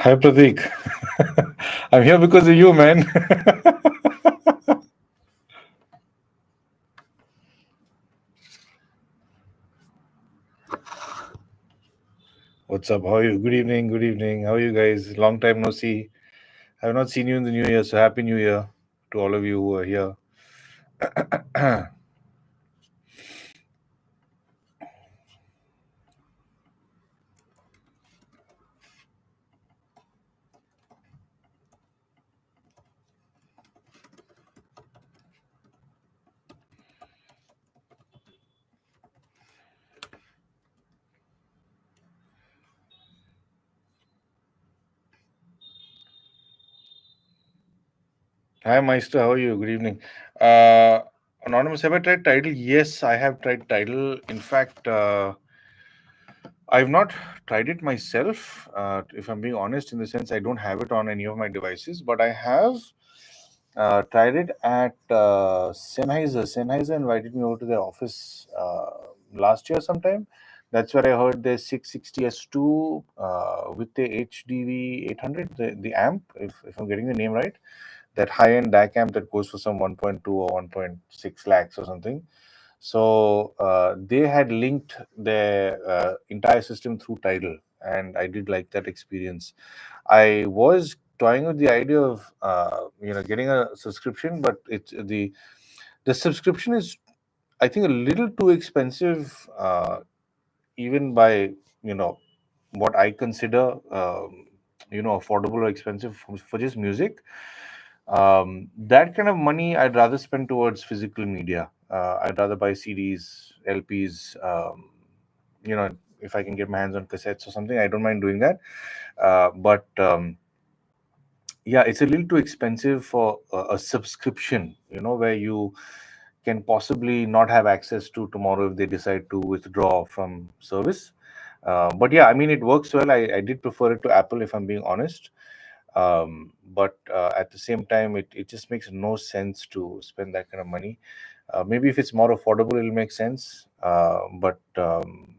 Hi Pratik. I'm here because of you, man. What's up? How are you? Good evening. Good evening. How are you guys? Long time no see. I have not seen you in the new year, so happy new year to all of you who are here. Hi Meister, how are you? Good evening. Uh Anonymous, have I tried title? Yes, I have tried title. In fact, I've not tried it myself, if I'm being honest, in the sense I don't have it on any of my devices, but I have tried it at Sennheiser. Sennheiser invited me over to their office last year sometime. That's where I heard their 660S2 with the HDV 800, the amp, if I'm getting the name right, that high-end DAC amp that goes for some 1.2 or 1.6 lakhs or something. So they had linked their entire system through Tidal, and I did like that experience. I was toying with the idea of getting a subscription, but it's the subscription is, I think, a little too expensive, even by you know what I consider affordable or expensive for just music. That kind of money I'd rather spend towards physical media. I'd rather buy CDs, LPs. If I can get my hands on cassettes or something, I don't mind doing that. But yeah, it's a little too expensive for a subscription, where you can possibly not have access to tomorrow if they decide to withdraw from service. But yeah, I mean, it works well. I did prefer it to Apple, if I'm being honest. But at the same time, it just makes no sense to spend that kind of money. Maybe if it's more affordable, it'll make sense. But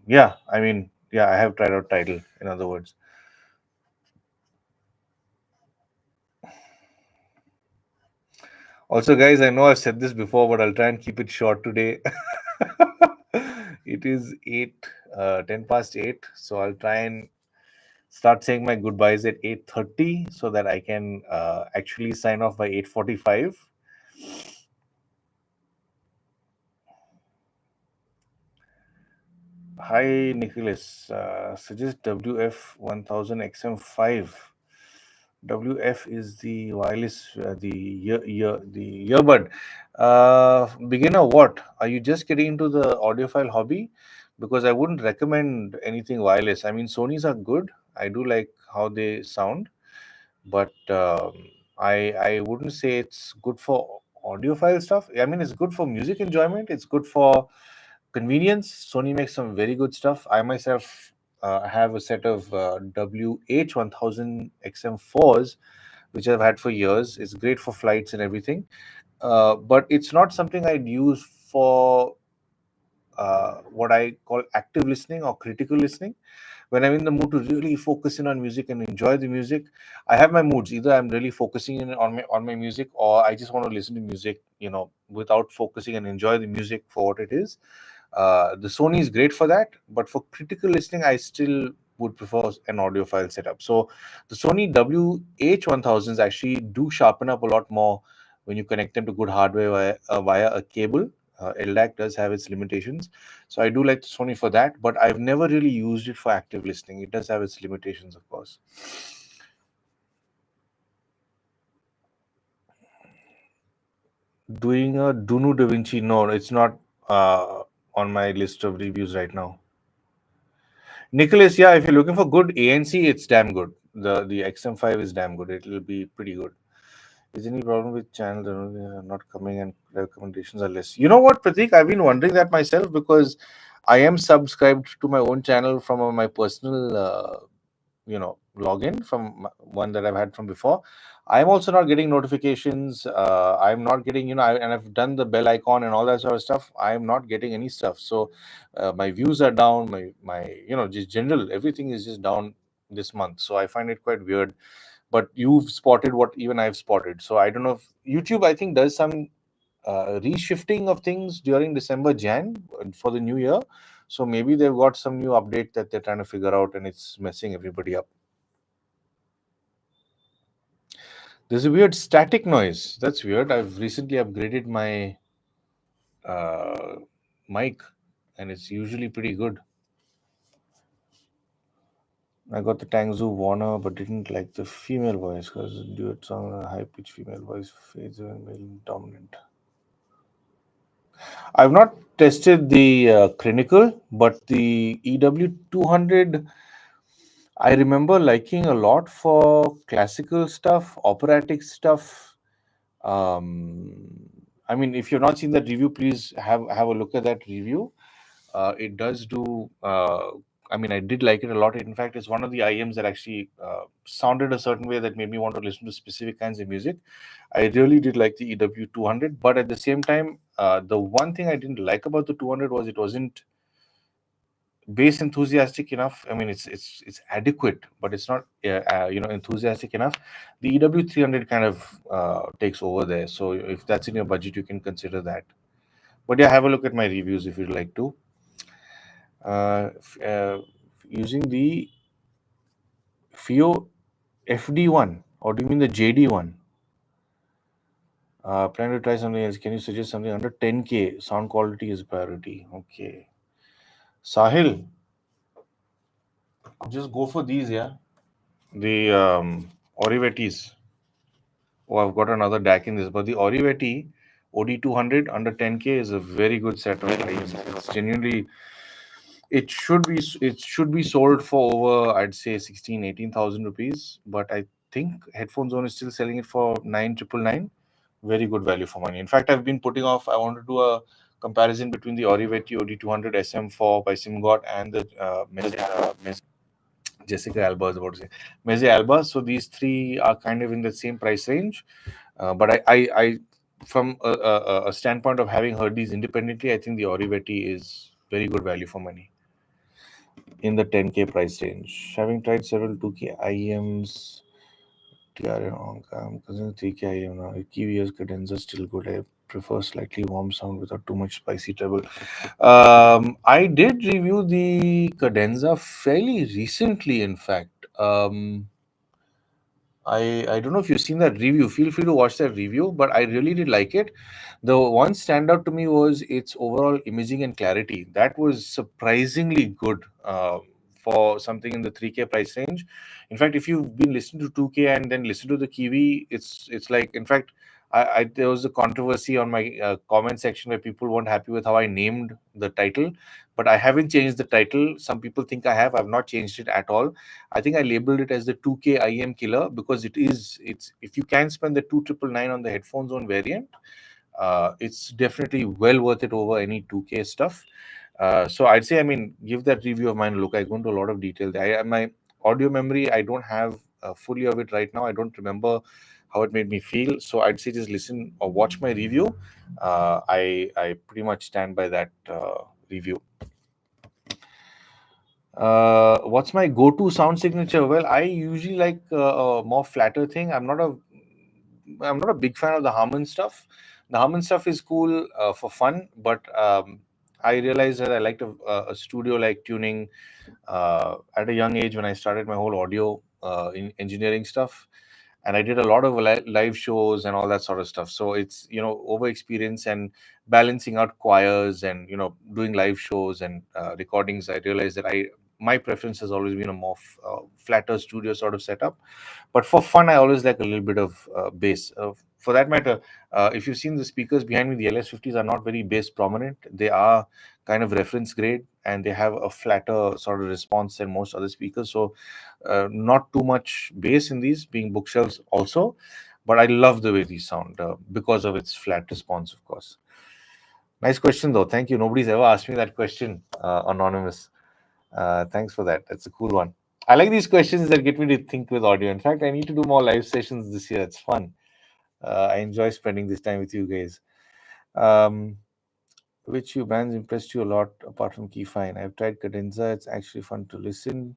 yeah, I mean, yeah, I have tried out Tidal, in other words. Also, guys, I know I've said this before, but I'll try and keep it short today. It is 10 past 8, so I'll try and start saying my goodbyes at 8:30 so that I can actually sign off by 8:45. Hi, Nicholas. Suggest WF1000 XM5. WF is the wireless, the earbud. Beginner, what? Are you just getting into the audiophile hobby? Because I wouldn't recommend anything wireless. I mean, Sony's are good. I do like how they sound, but I wouldn't say it's good for audiophile stuff. I mean, it's good for music enjoyment. It's good for convenience. Sony makes some very good stuff. I myself have a set of WH1000 XM4s, which I've had for years. It's great for flights and everything, but it's not something I'd use for what I call active listening or critical listening. When I'm in the mood to really focus in on music and enjoy the music, I have my moods. Either I'm really focusing in on my music, or I just want to listen to music, without focusing and enjoy the music for what it is. The Sony is great for that, but for critical listening, I still would prefer an audiophile setup. So the Sony WH1000s actually do sharpen up a lot more when you connect them to good hardware via a cable. LDAC does have its limitations, so I do like the Sony for that. But I've never really used it for active listening. It does have its limitations, of course. Doing a Dunu Da Vinci, no, it's not on my list of reviews right now. Nicholas, yeah, if you're looking for good ANC, it's damn good. The XM5 is damn good. It'll be pretty good. Is any problem with channel not coming and recommendations are less? You know what, Pratik? I've been wondering that myself because I am subscribed to my own channel from my personal login from one that I've had from before. I'm also not getting notifications. I'm not getting, and I've done the bell icon and all that sort of stuff. I'm not getting any stuff. So my views are down. My just general everything is just down this month. So I find it quite weird. But you've spotted what even I've spotted. So I don't know if YouTube, I think, does some reshifting of things during December, Jan for the new year. So maybe they've got some new update that they're trying to figure out, and it's messing everybody up. There's a weird static noise. That's weird. I've recently upgraded my uh, mic, and it's usually pretty good. I got the Tangzu Warner, but didn't like the female voice because the duet song, a high pitched female voice fades when male dominant. I've not tested the Clinical, but the EW200 I remember liking a lot for classical stuff, operatic stuff. I mean, if you've not seen that review, please have a look at that review. It does do. I mean, I did like it a lot. In fact, it's one of the IMs that actually sounded a certain way that made me want to listen to specific kinds of music. I really did like the EW200, but at the same time, the one thing I didn't like about the 200 was it wasn't bass enthusiastic enough. I mean, it's adequate, but it's not enthusiastic enough. The EW300 kind of takes over there. So if that's in your budget, you can consider that. But yeah, have a look at my reviews if you'd like to. Using the FIO FD1, or do you mean the JD one? Plan to try something else. Can you suggest something under 10K? Sound quality is priority. Okay. Sahil, just go for these, yeah. The Orivetis. Oh, I've got another DAC in this, but the Oriveti OD200 under 10K is a very good set of IMs. It's genuinely, it should be sold for over, I'd say, 16,000-18,000 rupees. But I think Headphone Zone is still selling it for 9,999. Very good value for money. In fact, I've been putting off. I want to do a comparison between the Oriveti OD200 SM4 by Simgot and the Jessica Alba is about to say. Meze Alba. So these three are kind of in the same price range. But I from a standpoint of having heard these independently, I think the Oriveti is very good value for money in the 10K price range. Having tried several 2K IEMs, TRM, I'm considering 3K IEM now. Kiwi's cadenza still good. I prefer slightly warm sound without too much spicy treble. I did review the cadenza fairly recently, in fact. I don't know if you've seen that review. Feel free to watch that review, but I really did like it. The one standout to me was its overall imaging and clarity. That was surprisingly good for something in the 3K price range. In fact, if you've been listening to 2K and then listen to the Kiwi, it's like, in fact, there was a controversy on my comment section where people weren't happy with how I named the title, but I haven't changed the title. Some people think I have. I've not changed it at all. I think I labeled it as the 2K IM killer because it's if you can spend the 2,999 on the Headphone Zone variant, it's definitely well worth it over any 2K stuff. So I'd say, I mean, give that review of mine a look. I go into a lot of detail there. My audio memory, I don't have fully of it right now. I don't remember how it made me feel. So I'd say just listen or watch my review. I pretty much stand by that review. What's my go-to sound signature? Well, I usually like a more flatter thing. I'm not a big fan of the Harman stuff. The Harman stuff is cool for fun, but I realized that I liked a studio-like tuning at a young age when I started my whole audio in engineering stuff, and I did a lot of live shows and all that sort of stuff. So it's, over experience and balancing out choirs and doing live shows and recordings. I realized that my preference has always been a more flatter studio sort of setup. But for fun, I always like a little bit of bass. For that matter, if you've seen the speakers behind me, the LS50s are not very bass prominent. They are kind of reference grade, and they have a flatter sort of response than most other speakers. So not too much bass in these, being bookshelves also. But I love the way these sound because of its flat response, of course. Nice question, though. Thank you. Nobody's ever asked me that question, Anonymous. Thanks for that. That's a cool one. I like these questions that get me to think with audio. In fact, I need to do more live sessions this year. It's fun. I enjoy spending this time with you guys. Which few bands impressed you a lot apart from Keyfine? I've tried Cadenza. It's actually fun to listen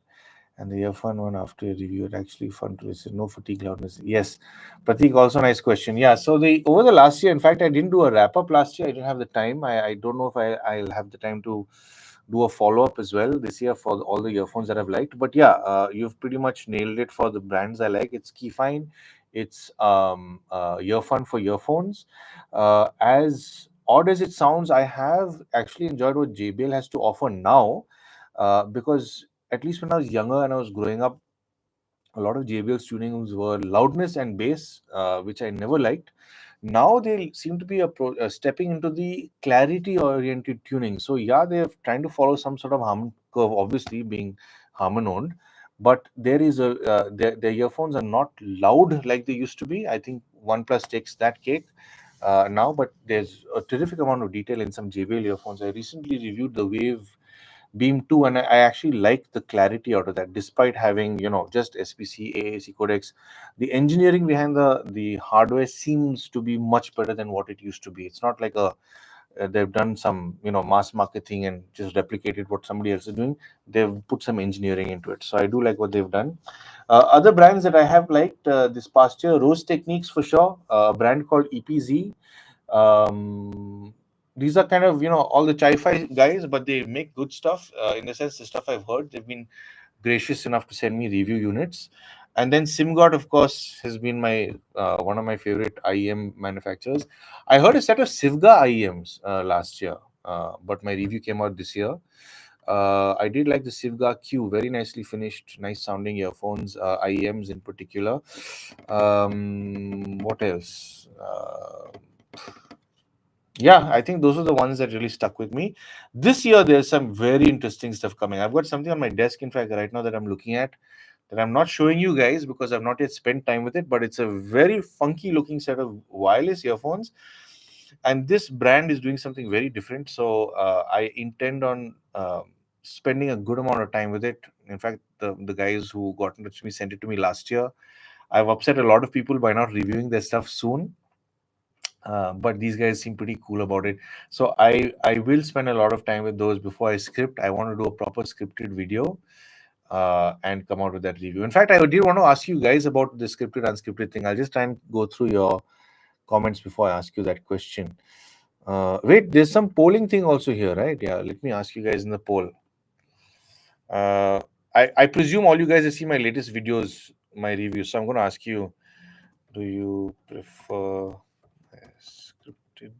And the earphone one after a review are actually fun to listen. No fatigue, loudness. Yes, Pratik, also nice question. Yeah, so the over the last year, in fact, I didn't do a wrap up last year. I didn't have the time. I don't know if I'll have the time to do a follow up as well this year for all the earphones that I've liked. But yeah, you've pretty much nailed it for the brands I like. It's Keyfine, it's Earphone for earphones. As odd as it sounds, I have actually enjoyed what JBL has to offer now, because at least when I was younger and I was growing up, a lot of JBL's tunings were loudness and bass, which I never liked. Now they seem to be stepping into the clarity-oriented tuning. So yeah, they're trying to follow some sort of Harman curve, obviously being Harman owned, but there is their earphones are not loud like they used to be. I think OnePlus takes that cake now, but there's a terrific amount of detail in some JBL earphones. I recently reviewed the Wave Beam 2, and I actually like the clarity out of that, despite having, just SPC, AAC codecs. The engineering behind the hardware seems to be much better than what it used to be. It's not like they've done some, mass marketing and just replicated what somebody else is doing. They've put some engineering into it. So I do like what they've done. Other brands that I have liked this past year, Rose Techniques for sure, a brand called EPZ. um, these are kind of, all the chi-fi guys, but they make good stuff. In the sense, the stuff I've heard, they've been gracious enough to send me review units. And then SimGod, of course, has been my one of my favorite IEM manufacturers. I heard a set of Sivga IEMs last year, but my review came out this year. I did like the Sivga Q, very nicely finished, nice sounding earphones, IEMs in particular. What else? Yeah, I think those are the ones that really stuck with me. This year, there's some very interesting stuff coming. I've got something on my desk, in fact, right now that I'm looking at, that I'm not showing you guys because I've not yet spent time with it, but it's a very funky looking set of wireless earphones. And this brand is doing something very different. So I intend on spending a good amount of time with it. In fact, the guys who got in touch with me sent it to me last year. I've upset a lot of people by not reviewing their stuff soon. But these guys seem pretty cool about it. So I will spend a lot of time with those before I script. I want to do a proper scripted video and come out with that review. In fact, I did want to ask you guys about the scripted unscripted thing. I'll just try and go through your comments before I ask you that question. Wait, there's some polling thing also here, right? Yeah, let me ask you guys in the poll. I presume all you guys have seen my latest videos, my reviews. So I'm going to ask you, do you prefer scripted?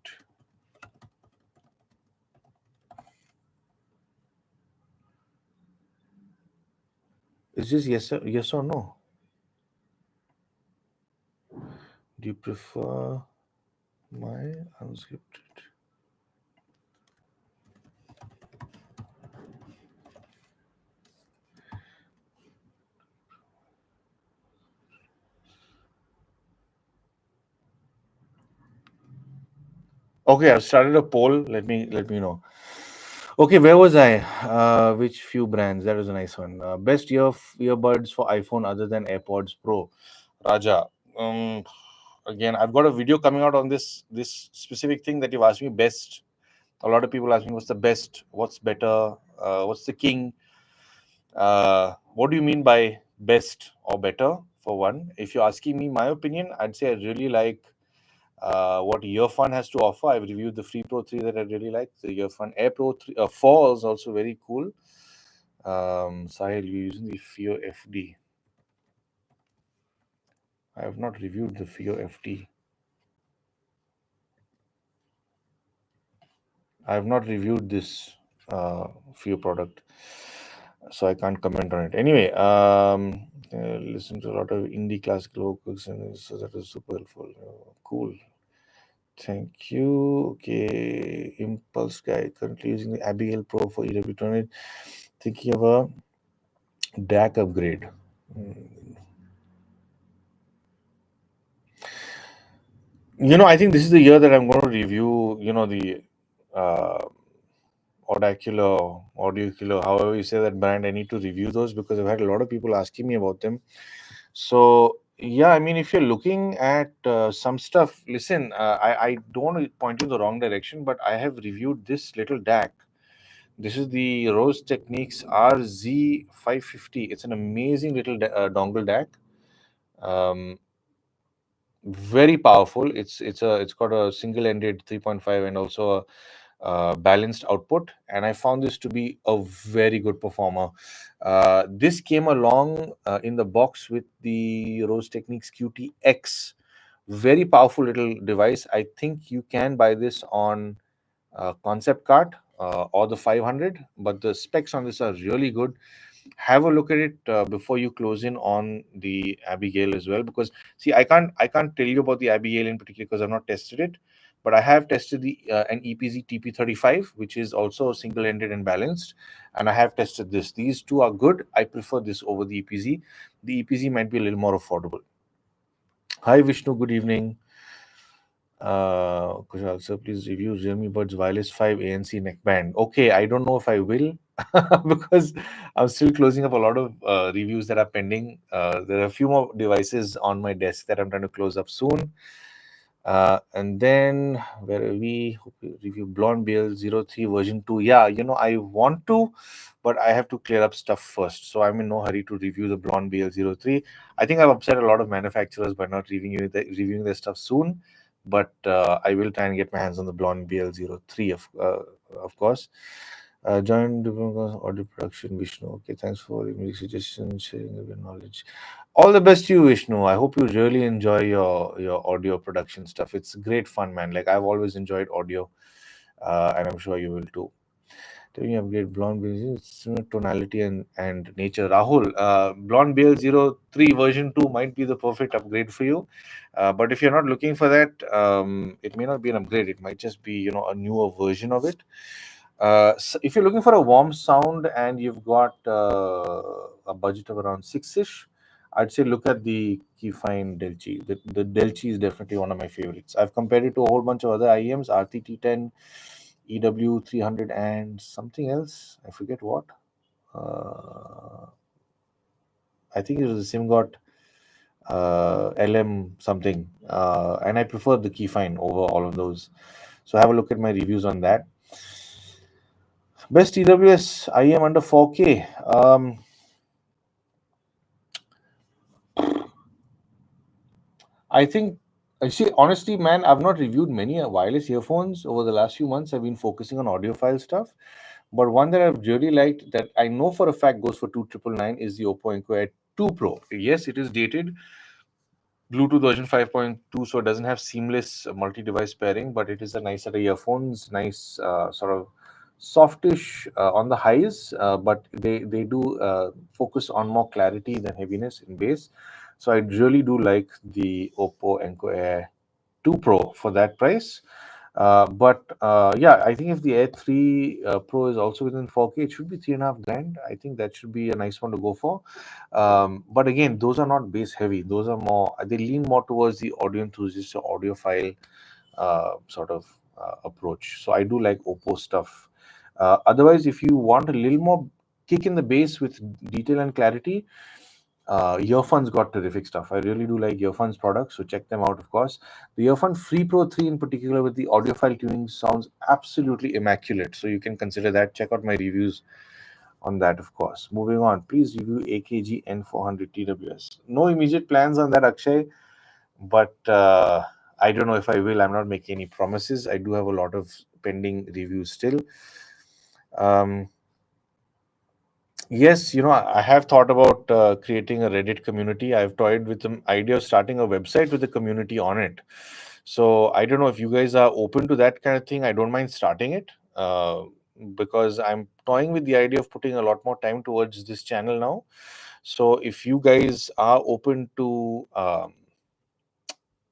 It's just yes or no. Do you prefer my unscripted? Okay, I've started a poll. Let me know. Okay, where was I? Which few brands? That was a nice one. Best earbuds for iPhone other than AirPods Pro. Raja. Again, I've got a video coming out on this specific thing that you've asked me. Best. A lot of people ask me what's the best, what's better, what's the king. What do you mean by best or better? For one, if you're asking me my opinion, I'd say I really like what Earphone has to offer. I've reviewed the Free Pro 3 that I really like. The Earphone Air Pro 3, 4 is also very cool. Sahil, you're using the Fio FD. I have not reviewed the Fio FD. I have not reviewed this Fio product, so I can't comment on it. Anyway, listen to a lot of indie classical vocals, and so that is super helpful. Cool. Thank you. Okay, Impulse guy currently using the Abigail Pro for EW200. Thinking of a DAC upgrade. I think this is the year that I'm going to review, the Audacular, Audiocular, however you say that brand. I need to review those because I've had a lot of people asking me about them. So, yeah, I mean, if you're looking at some stuff, listen, I don't want to point you in the wrong direction, but I have reviewed this little DAC. This is the Rose Techniques RZ550. It's an amazing little dongle DAC. Very powerful. It's got a single-ended 3.5 and also a balanced output. And I found this to be a very good performer. This came along in the box with the Rose Techniques QTX. Very powerful little device. I think you can buy this on concept cart or the 500, but the specs on this are really good. Have a look at it before you close in on the Abigail as well, because see, I can't tell you about the Abigail in particular because I've not tested it, but I have tested the an EPZ TP35, which is also single-ended and balanced, and I have tested this. These two are good. I prefer this over the EPZ. The EPZ might be a little more affordable. Hi Vishnu, good evening. Kushal sir, please review Realme Buds Wireless 5 ANC neckband. Okay, I don't know if I will because I'm still closing up a lot of reviews that are pending. There are a few more devices on my desk that I'm trying to close up soon. And then where are we? Hope you review Blonde BL03 version 2. Yeah, I want to, but I have to clear up stuff first. So I'm in no hurry to review the Blonde BL03. I think I've upset a lot of manufacturers by not reviewing their stuff soon. But I will try and get my hands on the Blonde BL03, of course. Joined audio production, Vishnu. Okay, thanks for your music suggestions, sharing of your knowledge. All the best to you, Vishnu. I hope you really enjoy your audio production stuff. It's great fun, man. Like I've always enjoyed audio, and I'm sure you will too. Tell me upgrade Blonde BL similar tonality and nature. Rahul, Blonde BL03 version 2 might be the perfect upgrade for you. But if you're not looking for that, it may not be an upgrade. It might just be, a newer version of it. So if you're looking for a warm sound and you've got a budget of around six-ish, I'd say look at the Keyfine Delchi. The Delchi is definitely one of my favorites. I've compared it to a whole bunch of other IEMs, RT-T10, EW300, and something else. I forget what. I think it was the SimGot LM something. And I prefer the Keyfine over all of those. So have a look at my reviews on that. Best TWS IEM under 4K. I think, I see, honestly, man, I've not reviewed many wireless earphones over the last few months. I've been focusing on audiophile stuff. But one that I've really liked that I know for a fact goes for 2,999 is the Oppo Enco Air 2 Pro. Yes, it is dated, Bluetooth version 5.2, so it doesn't have seamless multi-device pairing, but it is a nice set of earphones, nice sort of softish on the highs, but they do focus on more clarity than heaviness in bass. So I really do like the Oppo Enco Air 2 Pro for that price. But yeah, I think if the Air 3 Pro is also within 4K, it should be 3.5 grand. I think that should be a nice one to go for. But again, those are not bass heavy. Those are more, they lean more towards the audio enthusiast or audiophile sort of approach. So I do like Oppo stuff. Otherwise, if you want a little more kick in the bass with detail and clarity, Earphone's got terrific stuff. I really do like Earphone's products, so check them out, of course. The Earphone Free Pro 3 in particular with the audiophile tuning sounds absolutely immaculate. So you can consider that. Check out my reviews on that, of course. Moving on, please review AKG N400 TWS. No immediate plans on that, Akshay, but I don't know if I will. I'm not making any promises. I do have a lot of pending reviews still. Yes, I have thought about creating a Reddit community. I've toyed with the idea of starting a website with a community on it. So I don't know if you guys are open to that kind of thing. I don't mind starting it because I'm toying with the idea of putting a lot more time towards this channel now. So if you guys are open to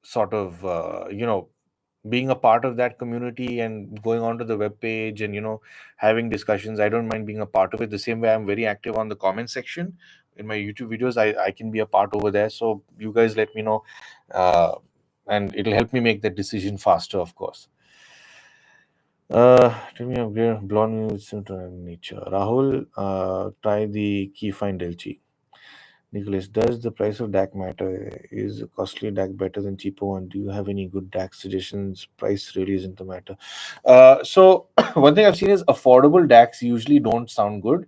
sort of, being a part of that community and going onto the web page and having discussions, I don't mind being a part of it. The same way I'm very active on the comment section in my YouTube videos, I can be a part over there. So you guys let me know, and it'll help me make that decision faster, of course. Tell me upgrade blonde nature. Rahul, try the Keyfine Delchi. Nicholas, does the price of DAC matter? Is a costly DAC better than cheaper one? Do you have any good DAC suggestions? Price really isn't the matter. So one thing I've seen is affordable DACs usually don't sound good.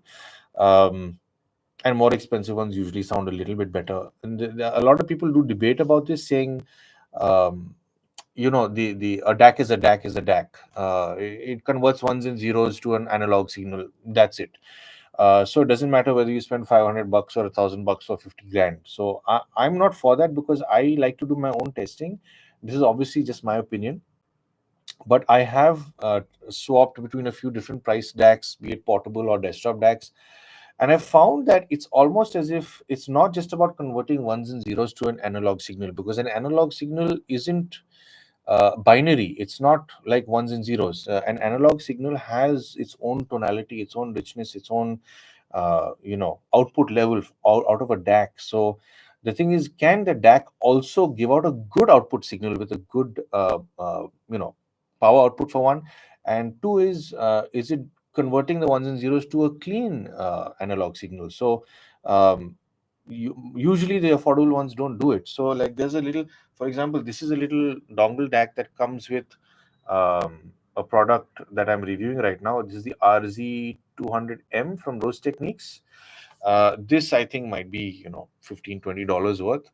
Um, and more expensive ones usually sound a little bit better. And a lot of people do debate about this, saying, um, the a DAC is a DAC is a DAC. It converts ones and zeros to an analog signal. That's it. So it doesn't matter whether you spend $500 or $1,000 or 50 grand. So I'm not for that because I like to do my own testing. This is obviously just my opinion, but I have swapped between a few different price DACs, be it portable or desktop DACs, and I found that it's almost as if it's not just about converting ones and zeros to an analog signal, because an analog signal isn't binary. It's not like ones and zeros. An analog signal has its own tonality, its own richness, its own output level out of a DAC. So the thing is, can the DAC also give out a good output signal with a good power output, for one? And two is it converting the ones and zeros to a clean analog signal? So usually the affordable ones don't do it. So like there's a little, for example, this is a little dongle DAC that comes with a product that I'm reviewing right now. This is the RZ200M from Rose Techniques. This I think might be $15-20 worth.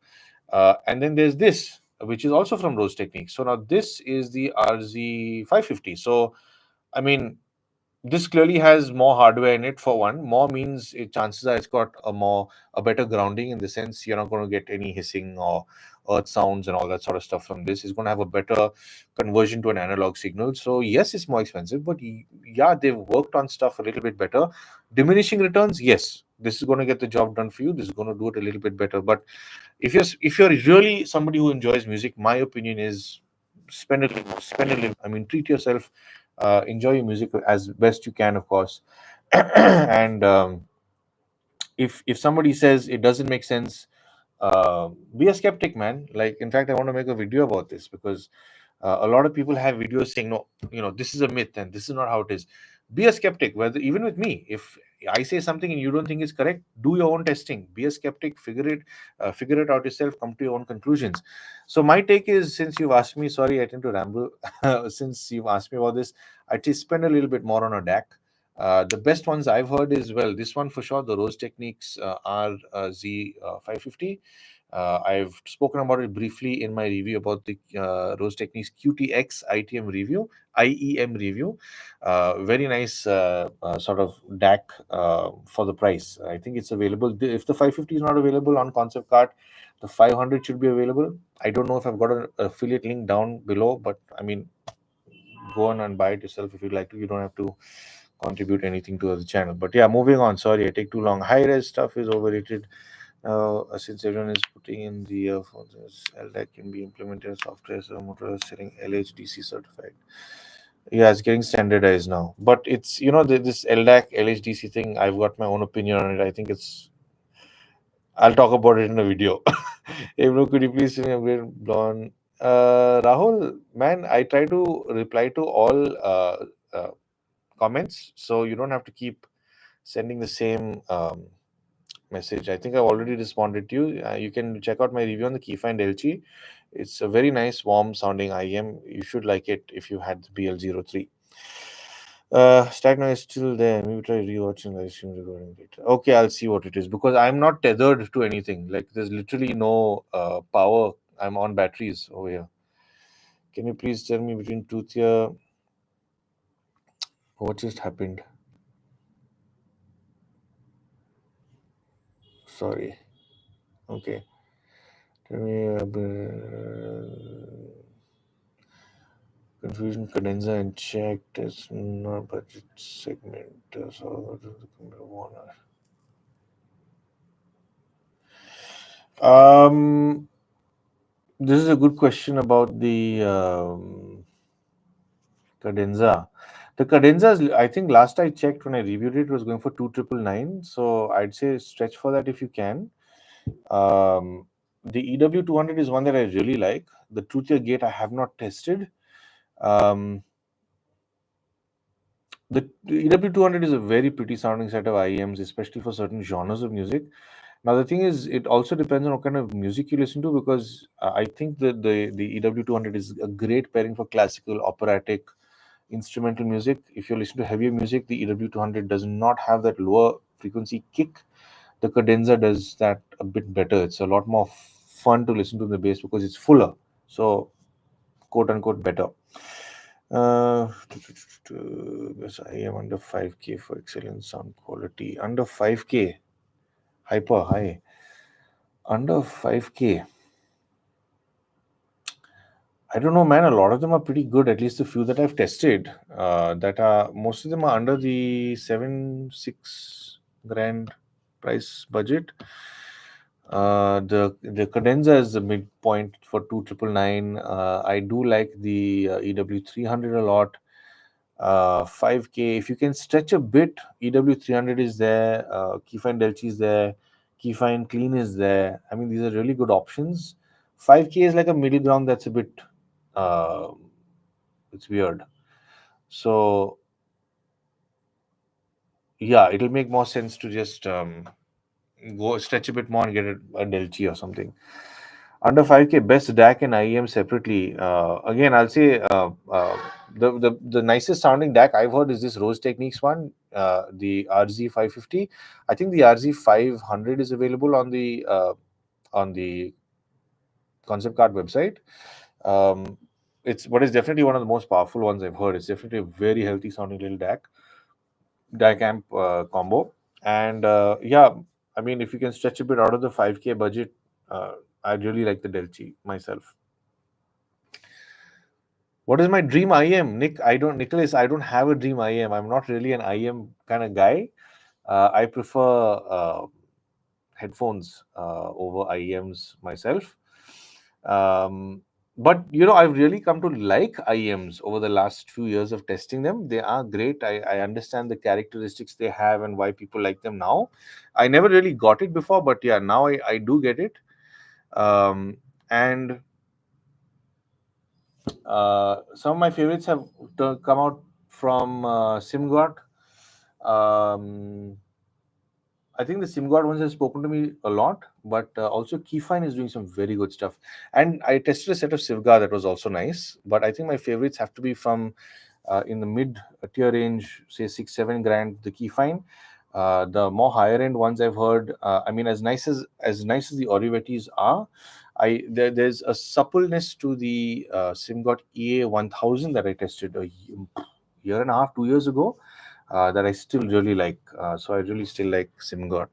And then there's this, which is also from Rose Techniques. So now this is the RZ550. So I mean, this clearly has more hardware in it, for one. More means chances are it's got a better grounding, in the sense you're not going to get any hissing or earth sounds and all that sort of stuff from this. It's going to have a better conversion to an analog signal. So yes, it's more expensive, but yeah, they've worked on stuff a little bit better. Diminishing returns, yes, this is going to get the job done for you. This is going to do it a little bit better. But if you're really somebody who enjoys music, my opinion is spend a little, spend a little. I mean, treat yourself, enjoy your music as best you can, of course. And if somebody says it doesn't make sense, be a skeptic, man. Like, in fact, I want to make a video about this, because a lot of people have videos saying, no, this is a myth and this is not how it is. Be a skeptic. Whether, even with me, if I say something and you don't think it's correct, do your own testing. Be a skeptic. Figure it out yourself. Come to your own conclusions. So my take is, since you've asked me, sorry, I tend to ramble. Since you've asked me about this, I just spend a little bit more on a DAC. The best ones I've heard is, well, this one for sure, the Rose Techniques RZ550. I've spoken about it briefly in my review about the Rose Techniques QTX IEM review. Very nice sort of DAC for the price. I think it's available. If the 550 is not available on Concept Cart, the 500 should be available. I don't know if I've got an affiliate link down below, but I mean, go on and buy it yourself if you'd like to. You don't have to contribute anything to the channel. But yeah, moving on. Sorry, I take too long. High res stuff is overrated. Since everyone is putting in the earphones, LDAC can be implemented as software, so Motorola is selling LHDC certified. Yeah, it's getting standardized now. But it's, this LDAC, LHDC thing, I've got my own opinion on it. I think I'll talk about it in a video. Ebro, could you please send me a upgrade blonde? Rahul, man, I try to reply to all comments, so you don't have to keep sending the same message. I think I've already responded to you. You can check out my review on the Keyfind LG. It's a very nice, warm sounding IEM. You should like it if you had the BL03. Stagno is still there. Maybe try rewatching live stream recording later. Okay, I'll see what it is, because I'm not tethered to anything. Like, there's literally no power. I'm on batteries over here. Can you please tell me between Toothia? What just happened? Sorry. Okay. Tell me confusion condenser and checked. It's not budget segment. So Warner. This is a good question about the cadenza. The cadenza is, I think last I checked when I reviewed it, was going for 2,999. So I'd say stretch for that if you can. The EW200 is one that I really like. The Truth Gate I have not tested. The EW200 is a very pretty sounding set of IEMs, especially for certain genres of music. Now the thing is, it also depends on what kind of music you listen to, because I think that the EW200 is a great pairing for classical, operatic, instrumental music. If you listen to heavier music, the EW200 does not have that lower frequency kick. The cadenza does that a bit better. It's a lot more fun to listen to the bass because it's fuller. So, quote unquote, better. Yes, I am under 5K for excellent sound quality. Under 5K, hyper high. Under 5K. I don't know, man. A lot of them are pretty good. At least the few that I've tested, that are most of them are under the 7-6 grand price budget. The cadenza is the midpoint for 2999. I do like the EW300 a lot. 5K. If you can stretch a bit, EW300 is there. Keyfine Delchi is there. Keyfine Clean is there. I mean, these are really good options. 5K is like a middle ground that's a bit uh, it's weird. So yeah, it'll make more sense to just go stretch a bit more and get a Delchi or something. Under 5K, best DAC and IEM separately. Again, I'll say the nicest sounding DAC I've heard is this Rose Techniques one, the RZ550. I think the RZ500 is available on the concept card website. Um, it's definitely one of the most powerful ones I've heard. It's definitely a very healthy sounding little DAC amp combo. And yeah, I mean, if you can stretch a bit out of the 5K budget, I really like the Delchi myself. What is my dream IM, Nick? Nicholas. I don't have a dream IM. I'm not really an IM kind of guy. I prefer headphones over IEMs myself. Um, but I've really come to like IEMs over the last few years of testing them. They are great. I understand the characteristics they have and why people like them now. I never really got it before, but yeah, now I do get it. And some of my favorites have come out from SimGot. Um, I think the SimGod ones have spoken to me a lot, but also Keyfine is doing some very good stuff. And I tested a set of Sivga that was also nice, but I think my favorites have to be from in the mid tier range, say 6-7 grand, the Keyfine. The more higher end ones I've heard, I mean, as nice as the Orivetis are, there's a suppleness to the SimGot EA1000 that I tested a year and a half, 2 years ago, that I still really like. So I really still like SimGot.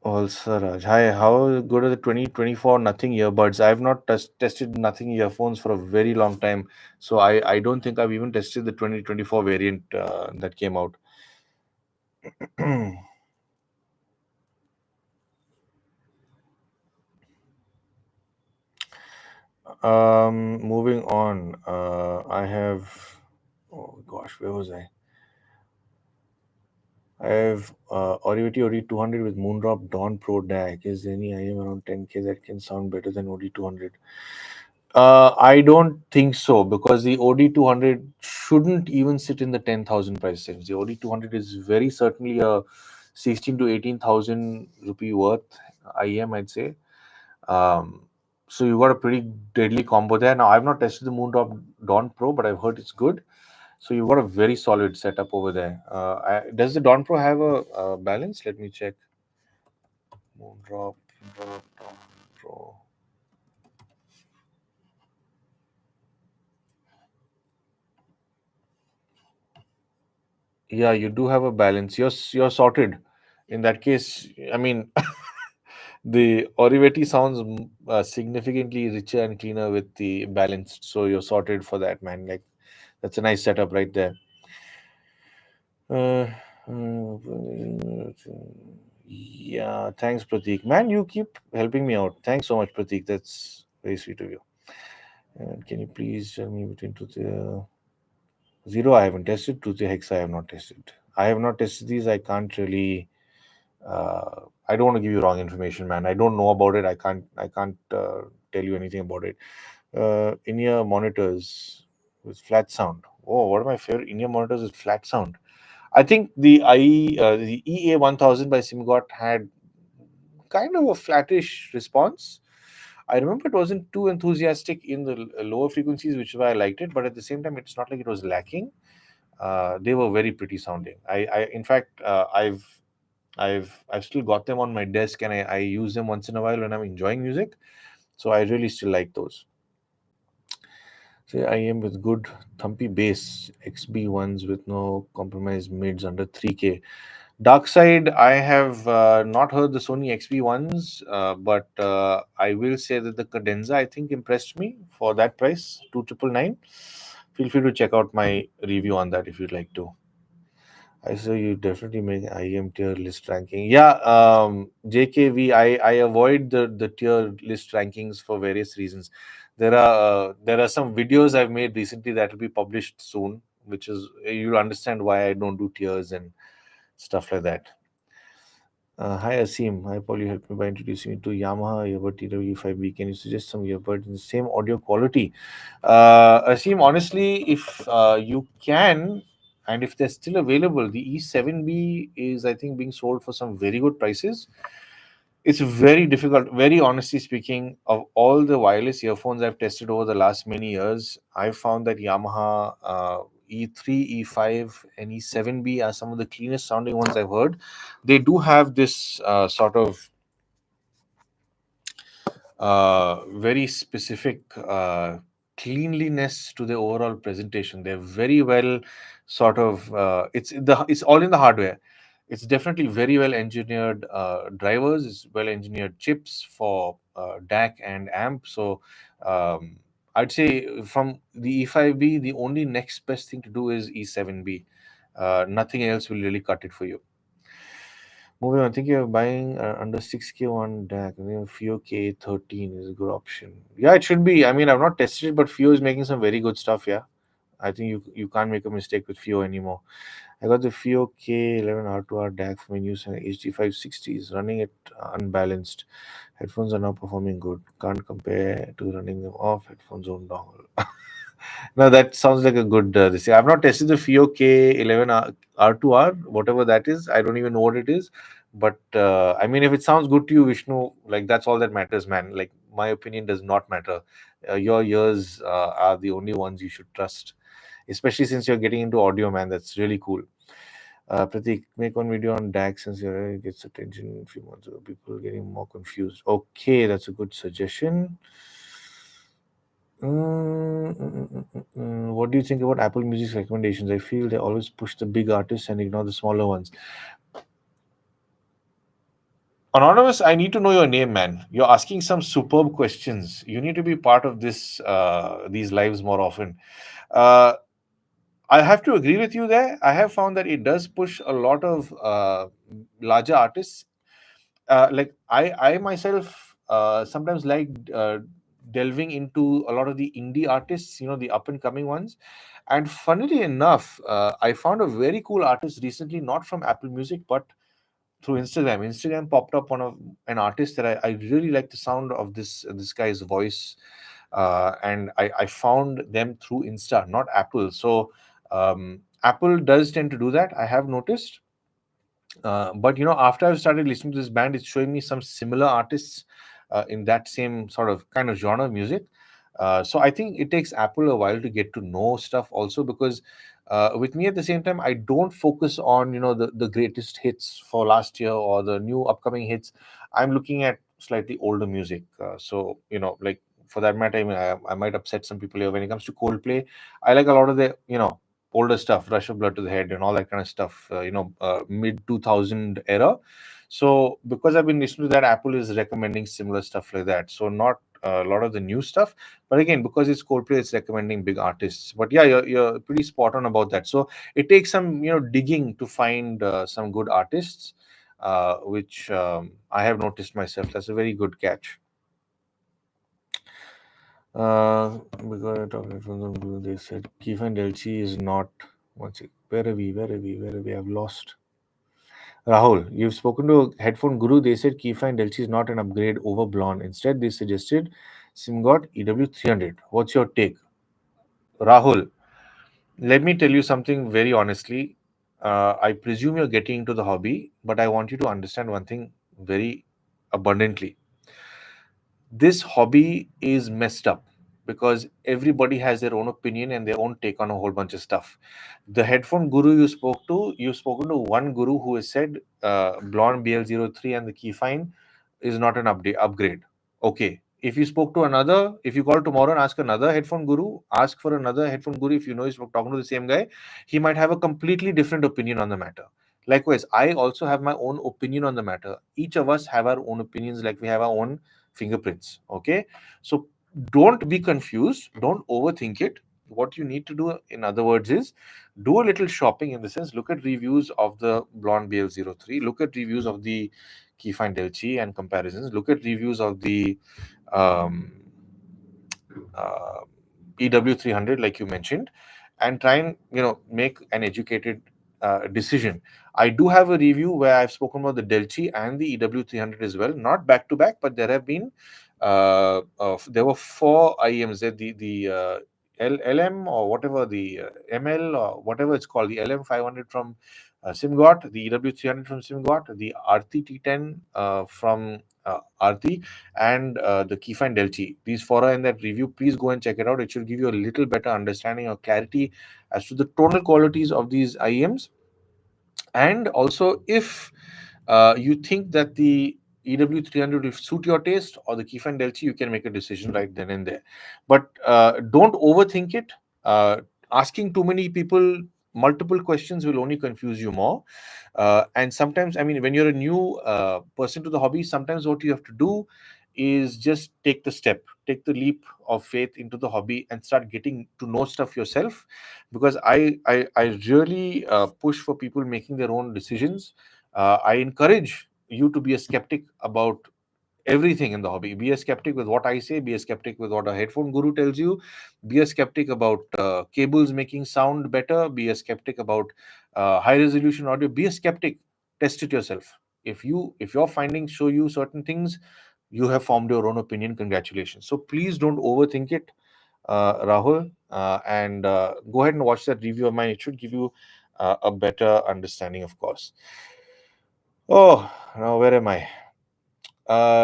Also, Raj, hi, how good are the 2024 Nothing earbuds? I have not tested Nothing earphones for a very long time, so I don't think I've even tested the 2024 variant that came out. Moving on, I have. Oh gosh, where was I? I have Orivity OD200 with Moondrop Dawn Pro DAC. Is there any IM around 10K that can sound better than OD200? I don't think so, because the OD200 shouldn't even sit in the 10,000 price range. The OD200 is very certainly a 16 to 18,000 rupee worth IM, I'd say. Um, so you got a pretty deadly combo there. Now I've not tested the Moondrop Dawn Pro, but I've heard it's good. So you've got a very solid setup over there. Does the Dawn Pro have a balance? Let me check. Moondrop Dawn Pro. Yeah, you do have a balance. You're sorted. In that case, I mean, the Oriveti sounds significantly richer and cleaner with the balanced. So you're sorted for that, man. Like, that's a nice setup right there. Uh, yeah, thanks, Pratik. Man, you keep helping me out. Thanks so much, Pratik. That's very sweet of you. And can you please tell me between truth zero? I haven't tested. Truth hex, I have not tested. I have not tested these. I can't really. I don't want to give you wrong information, man. I don't know about it. I can't tell you anything about it. In-ear monitors with flat sound. Oh, what are my favorite in-ear monitors with flat sound? I think the EA1000 by SimGot had kind of a flattish response. I remember it wasn't too enthusiastic in the lower frequencies, which is why I liked it. But at the same time, it's not like it was lacking. They were very pretty sounding. In fact, I've still got them on my desk, and I use them once in a while when I'm enjoying music. So I really still like those. Say I am with good thumpy bass XB ones with no compromise mids under 3K. Dark side, I have not heard the Sony XB ones, but I will say that the Cadenza I think impressed me for that price, 2,999. Feel free to check out my review on that if you'd like to. I say you definitely make IEM tier list ranking. Yeah, JKV. I avoid the tier list rankings for various reasons. There are some videos I've made recently that will be published soon, which is you'll understand why I don't do tiers and stuff like that. Hi Asim, hi Paul. You helped me by introducing me to Yamaha earbud TW5B. Can you suggest some earbuds in the same audio quality? Asim, honestly, if you can, and if they're still available, the E7B is, I think, being sold for some very good prices. It's very difficult, very honestly speaking, of all the wireless earphones I've tested over the last many years, I've found that Yamaha E3, E5, and E7B are some of the cleanest sounding ones I've heard. They do have this sort of very specific cleanliness to the overall presentation. They're very well sort of it's all in the hardware. It's definitely very well engineered drivers. It's well engineered chips for DAC and amp. So I'd say from the E5B, the only next best thing to do is E7B. Nothing else will really cut it for you. Moving on, thinking of buying under 6K one DAC. I think FIO K13 is a good option. Yeah, it should be. I mean, I've not tested it, but FIO is making some very good stuff. Yeah, I think you can't make a mistake with FIO anymore. I got the FIO K11 R2R DAC from my new HD560s, running it unbalanced. Headphones are now performing good. Can't compare to running them off Headphone Zone dongle. No, that sounds like a good this thing. I've not tested the FIO K11 R2R, whatever that is. I don't even know what it is. But I mean, if it sounds good to you, Vishnu, like that's all that matters, man. Like my opinion does not matter. Your ears are the only ones you should trust, especially since you're getting into audio, man. That's really cool. Pratik, make one video on DAX since it gets attention a few months ago. People getting more confused. Okay, that's a good suggestion. What do you think about Apple Music's recommendations? I feel they always push the big artists and ignore the smaller ones. Anonymous, I need to know your name, man. You're asking some superb questions. You need to be part of these lives more often. Uh, I have to agree with you there. I have found that it does push a lot of larger artists. Like I myself sometimes like delving into a lot of the indie artists, the up and coming ones. And funnily enough, I found a very cool artist recently, not from Apple Music, but through Instagram. Instagram popped up on an artist that I really like the sound of this guy's voice, and I found them through Insta, not Apple. So Apple does tend to do that. I have noticed. But after I've started listening to this band, it's showing me some similar artists in that same sort of kind of genre of music. So I think it takes Apple a while to get to know stuff also, because with me at the same time, I don't focus on the greatest hits for last year or the new upcoming hits. I'm looking at slightly older music. So like for that matter, I mean, I might upset some people here when it comes to Coldplay. I like a lot of the older stuff, Rush of Blood to the Head, and all that kind of stuff. Mid 2000 era. So because I've been listening to that, Apple is recommending similar stuff like that. So not a lot of the new stuff, but again, because it's Coldplay, it's recommending big artists. But yeah, you're pretty spot on about that. So it takes some digging to find some good artists, which I have noticed myself. That's a very good catch. Because I talked from them, they said Keef and Delchi is not. Once where are we? Where are we? Where are we? I've lost. Rahul, you've spoken to Headphone Guru. They said Keef and Delchi is not an upgrade over Blonde. Instead, they suggested SimGot EW300. What's your take? Rahul, let me tell you something very honestly. I presume you're getting into the hobby, but I want you to understand one thing very abundantly. This hobby is messed up because everybody has their own opinion and their own take on a whole bunch of stuff. The headphone guru you spoke to, you've spoken to one guru who has said Blonde BL03 and the Keyfine is not an upgrade. Okay. If you spoke to another, if you call tomorrow and ask another headphone guru, ask for another headphone guru. If you know he's talking to the same guy, he might have a completely different opinion on the matter. Likewise, I also have my own opinion on the matter. Each of us have our own opinions, like we have our own fingerprints. Okay. So don't be confused. Don't overthink it. What you need to do, in other words, is do a little shopping in the sense, look at reviews of the Blonde BL03, look at reviews of the Keyfine Delchi and comparisons, look at reviews of the um, uh, EW300, like you mentioned, and try and make an educated decision. I do have a review where I've spoken about the Delchi and the EW300 as well, not back to back, but there have been there were four IEMs there, the LM or whatever, the ML or whatever it's called, the LM500 from SimGot, the EW300 from SimGot, the RT T10 from RT, and the Keyfine Delchi. These four are in that review. Please go and check it out. It should give you a little better understanding or clarity as to the tonal qualities of these IEMs. And also, if you think that the EW300 will suit your taste or the Keyfine Delchi, you can make a decision right then and there. But don't overthink it. Asking too many people multiple questions will only confuse you more. And sometimes, I mean, when you're a new person to the hobby, sometimes what you have to do is just take the step, take the leap of faith into the hobby and start getting to know stuff yourself. Because I really push for people making their own decisions. I encourage you to be a skeptic about everything in the hobby. Be a skeptic with what I say, be a skeptic with what a headphone guru tells you, be a skeptic about cables making sound better, be a skeptic about high resolution audio, be a skeptic, test it yourself. If your findings show you certain things, you have formed your own opinion. Congratulations. So please don't overthink it, Rahul, and go ahead and watch that review of mine. It should give you a better understanding, of course. Oh, now where am I?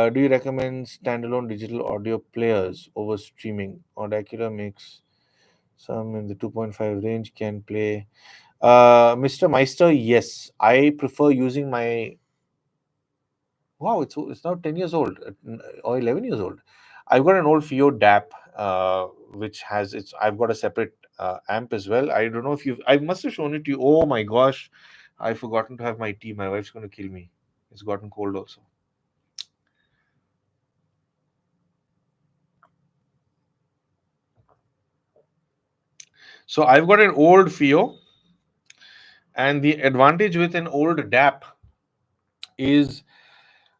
Do you recommend standalone digital audio players over streaming? Audacula makes some in the 2.5 range can play. Mr. Meister, yes, I prefer using my. Wow, it's now 10 years old or 11 years old. I've got an old FIO DAP, which has its. I've got a separate amp as well. I don't know if you've. I must have shown it to you. Oh my gosh, I've forgotten to have my tea. My wife's going to kill me. It's gotten cold also. So I've got an old FIO, and the advantage with an old DAP is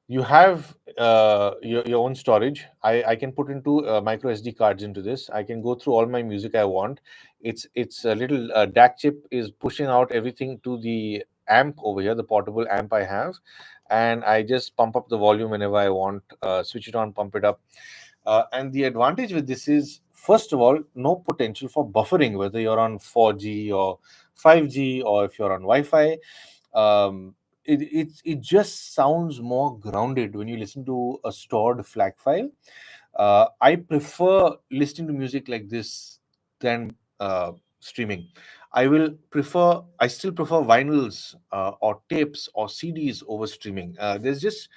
you have your own storage. I can put into micro SD cards into this. I can go through all my music I want. It's a little DAC chip is pushing out everything to the amp over here, the portable amp I have, and I just pump up the volume whenever I want, switch it on, pump it up. And the advantage with this is, first of all, no potential for buffering, whether you're on 4G or 5G or if you're on Wi-Fi. It just sounds more grounded when you listen to a stored FLAC file. I prefer listening to music like this than streaming. I still prefer vinyls or tapes or CDs over streaming. There's just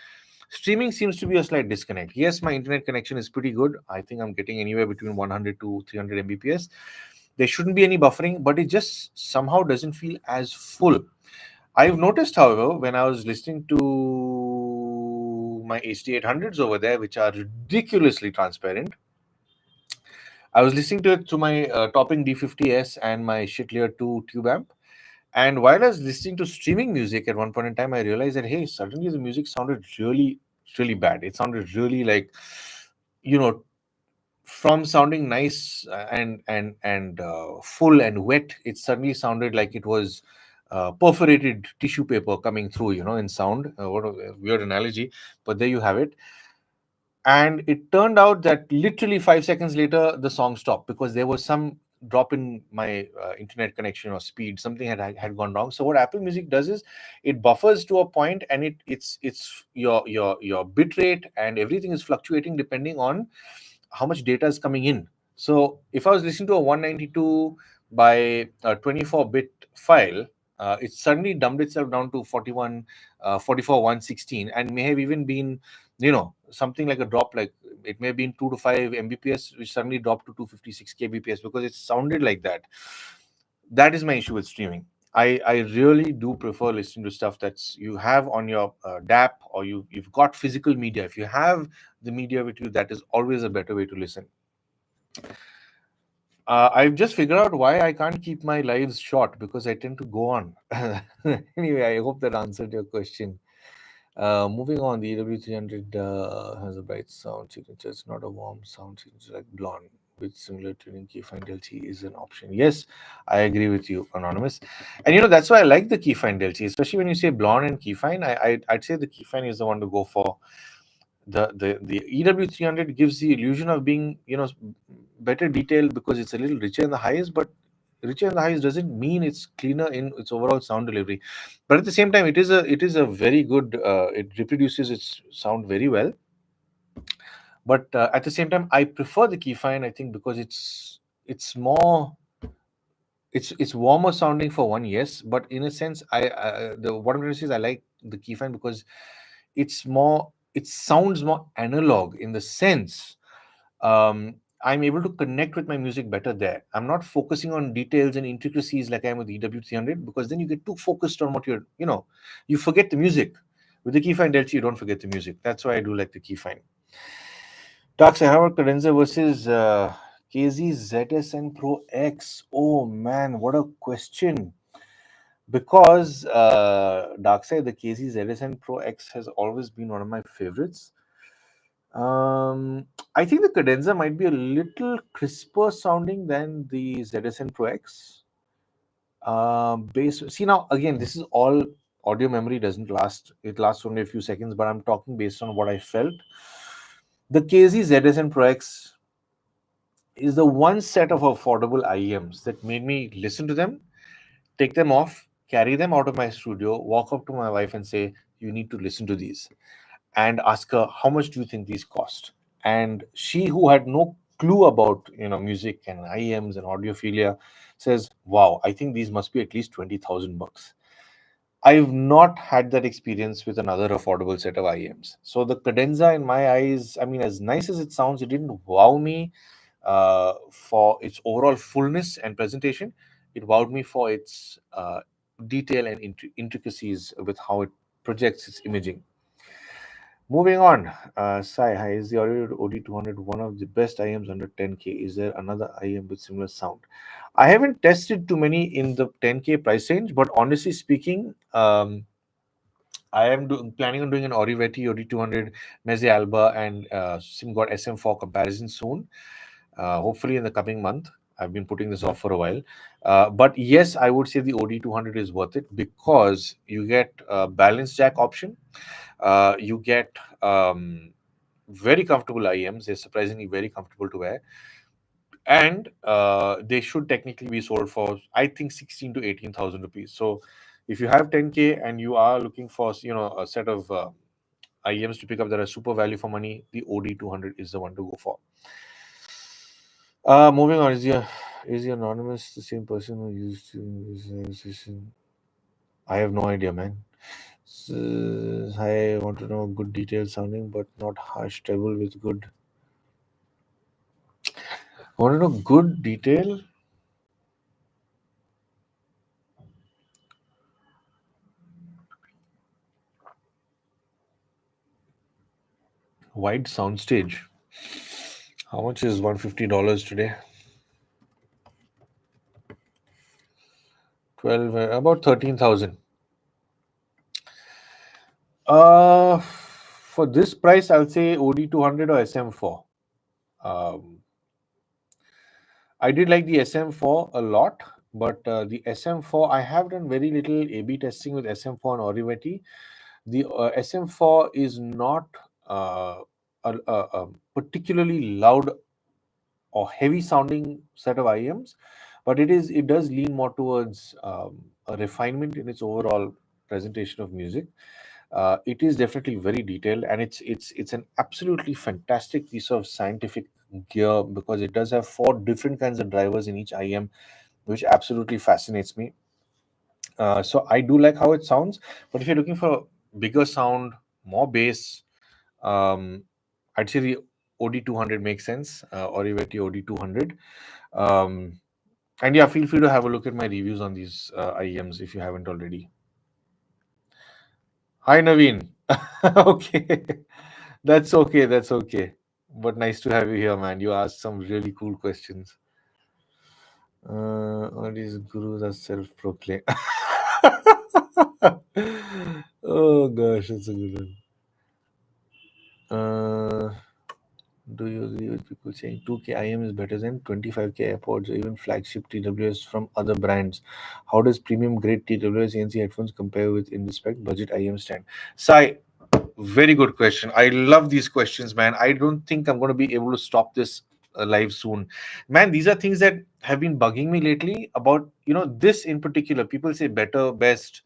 streaming seems to be a slight disconnect. Yes, my internet connection is pretty good. I think I'm getting anywhere between 100 to 300 Mbps. There shouldn't be any buffering, but it just somehow doesn't feel as full. I've noticed, however, when I was listening to my HD800s over there, which are ridiculously transparent, I was listening to it through my Topping D50S and my Shitlear 2 tube amp. And while I was listening to streaming music at one point in time, I realized that, hey, suddenly the music sounded really, really bad. It sounded really like, you know, from sounding nice and full and wet, it suddenly sounded like it was perforated tissue paper coming through, in sound. What a weird analogy, but there you have it. And it turned out that literally 5 seconds later, the song stopped because drop in my internet connection or speed. Something had gone wrong. So what Apple Music does is it buffers to a point, and it's your bit rate and everything is fluctuating depending on how much data is coming in. So if I was listening to a 192 by 24-bit file, it suddenly dumbed itself down to 41, 44, 116, and may have even been, something like a drop, like it may have been 2 to 5 Mbps, which suddenly dropped to 256 kbps because it sounded like that. That is my issue with streaming. I really do prefer listening to stuff that's you have on your DAP, or you've got physical media. If you have the media with you, that is always a better way to listen. I've just figured out why I can't keep my lives short, because I tend to go on. Anyway, I hope that answered your question. Moving on, the EW300 has a bright sound signature. It's not a warm sound signature like Blonde, with similar tuning. Keyfind LT is an option. Yes, I agree with you, Anonymous. And that's why I like the Keyfind LT, especially when you say Blonde and Keyfind. I'd say the Keyfind is the one to go for. The EW300 gives the illusion of being better detailed because it's a little richer in the highs, but richer in the highs doesn't mean it's cleaner in its overall sound delivery. But at the same time, it is a very good, it reproduces its sound very well. But at the same time, I prefer the Keyfind, I think, because it's more, it's warmer sounding for one, yes, but in a sense, what I'm going to say is I like the Keyfind because it sounds more analog, in the sense I'm able to connect with my music better there. I'm not focusing on details and intricacies like I am with EW300, because then you get too focused on what you forget the music. With the Keyfind Delta, you don't forget the music. That's why I do like the Keyfind. Dark Sahara Cadenza versus KZ ZSN Pro X. Oh man, what a question. Because Darkseid, the KZ ZSN Pro X has always been one of my favorites. I think the Cadenza might be a little crisper sounding than the ZSN Pro X. See, now again, this is all audio memory, doesn't last. It lasts only a few seconds, but I'm talking based on what I felt. The KZ ZSN Pro X is the one set of affordable IEMs that made me listen to them, take them off, carry them out of my studio, walk up to my wife and say, "You need to listen to these," and ask her, "How much do you think these cost?" And she, who had no clue about music and IEMs and audiophilia, says, "Wow, I think these must be at least 20,000 bucks." I've not had that experience with another affordable set of IEMs. So the Cadenza, in my eyes, I mean, as nice as it sounds, it didn't wow me for its overall fullness and presentation. It wowed me for its detail and intricacies with how it projects its imaging. Moving on, Sai, hi, is the Audio OD200 one of the best IEMs under 10K? Is there another IEM with similar sound? I haven't tested too many in the 10K price range, but honestly speaking, I am planning on doing an Orivetti OD200 Meze Alba and SimGod SM4 comparison soon, hopefully in the coming month. I've been putting this off for a while. But yes, I would say the OD200 is worth it because you get a balance jack option. You get very comfortable IEMs. They're surprisingly very comfortable to wear. And they should technically be sold for, I think, 16 to 18,000 rupees. So if you have 10K and you are looking for a set of IEMs to pick up that are super value for money, the OD200 is the one to go for. Moving on, is the anonymous the same person who used to? I have no idea, man. I want to know good detail sounding, but not harsh treble with good. I want to know good detail. Wide soundstage. How much is $150 today? 12, about 13,000. For this price, I'll say OD200 or SM4. I did like the SM4 a lot, but the SM4, I have done very little A/B testing with SM4 and Orivetti. The SM4 is not a particularly loud or heavy sounding set of IEMs, but it does lean more towards a refinement in its overall presentation of music. It is definitely very detailed, and it's an absolutely fantastic piece of scientific gear, because it does have four different kinds of drivers in each IEM, which absolutely fascinates me. So I do like how it sounds, but if you're looking for bigger sound, more bass, um, I'd say the OD200 makes sense, or even the OD200. Um, and yeah, feel free to have a look at my reviews on these IEMs if you haven't already. Hi, Naveen. Okay, that's okay. That's okay. But nice to have you here, man. You asked some really cool questions. All these gurus are self-proclaimed. Oh gosh, that's a good one. Uh, do you agree with people saying 2K IM is better than 25K AirPods or even flagship TWS from other brands? How does premium grade TWS ANC headphones compare with in respect budget IM stand? Sai, very good question. I love these questions, man. I don't think I'm going to be able to stop this live soon. Man, these are things that have been bugging me lately about, this in particular. People say better, best,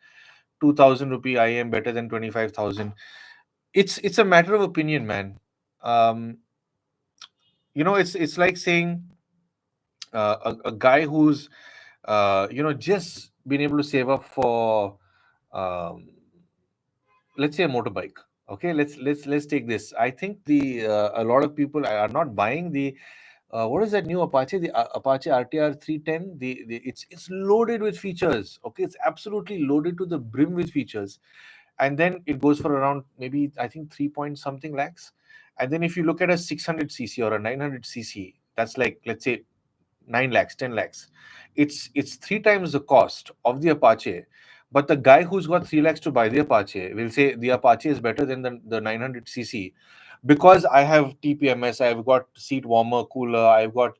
2000 rupee IM better than 25,000. It's a matter of opinion, man. Um, it's like saying a guy who's just been able to save up for um, let's say a motorbike. Okay, let's take this. I think the a lot of people are not buying the what is that new Apache, the Apache RTR 310. It's loaded with features. Okay, it's absolutely loaded to the brim with features, and then it goes for around, maybe I think 3 point something lakhs. And then if you look at a 600cc or a 900cc, that's like, let's say, 9 lakhs, 10 lakhs. It's three times the cost of the Apache. But the guy who's got 3 lakhs to buy the Apache will say the Apache is better than the 900cc, because I have TPMS, I've got seat warmer, cooler, I've got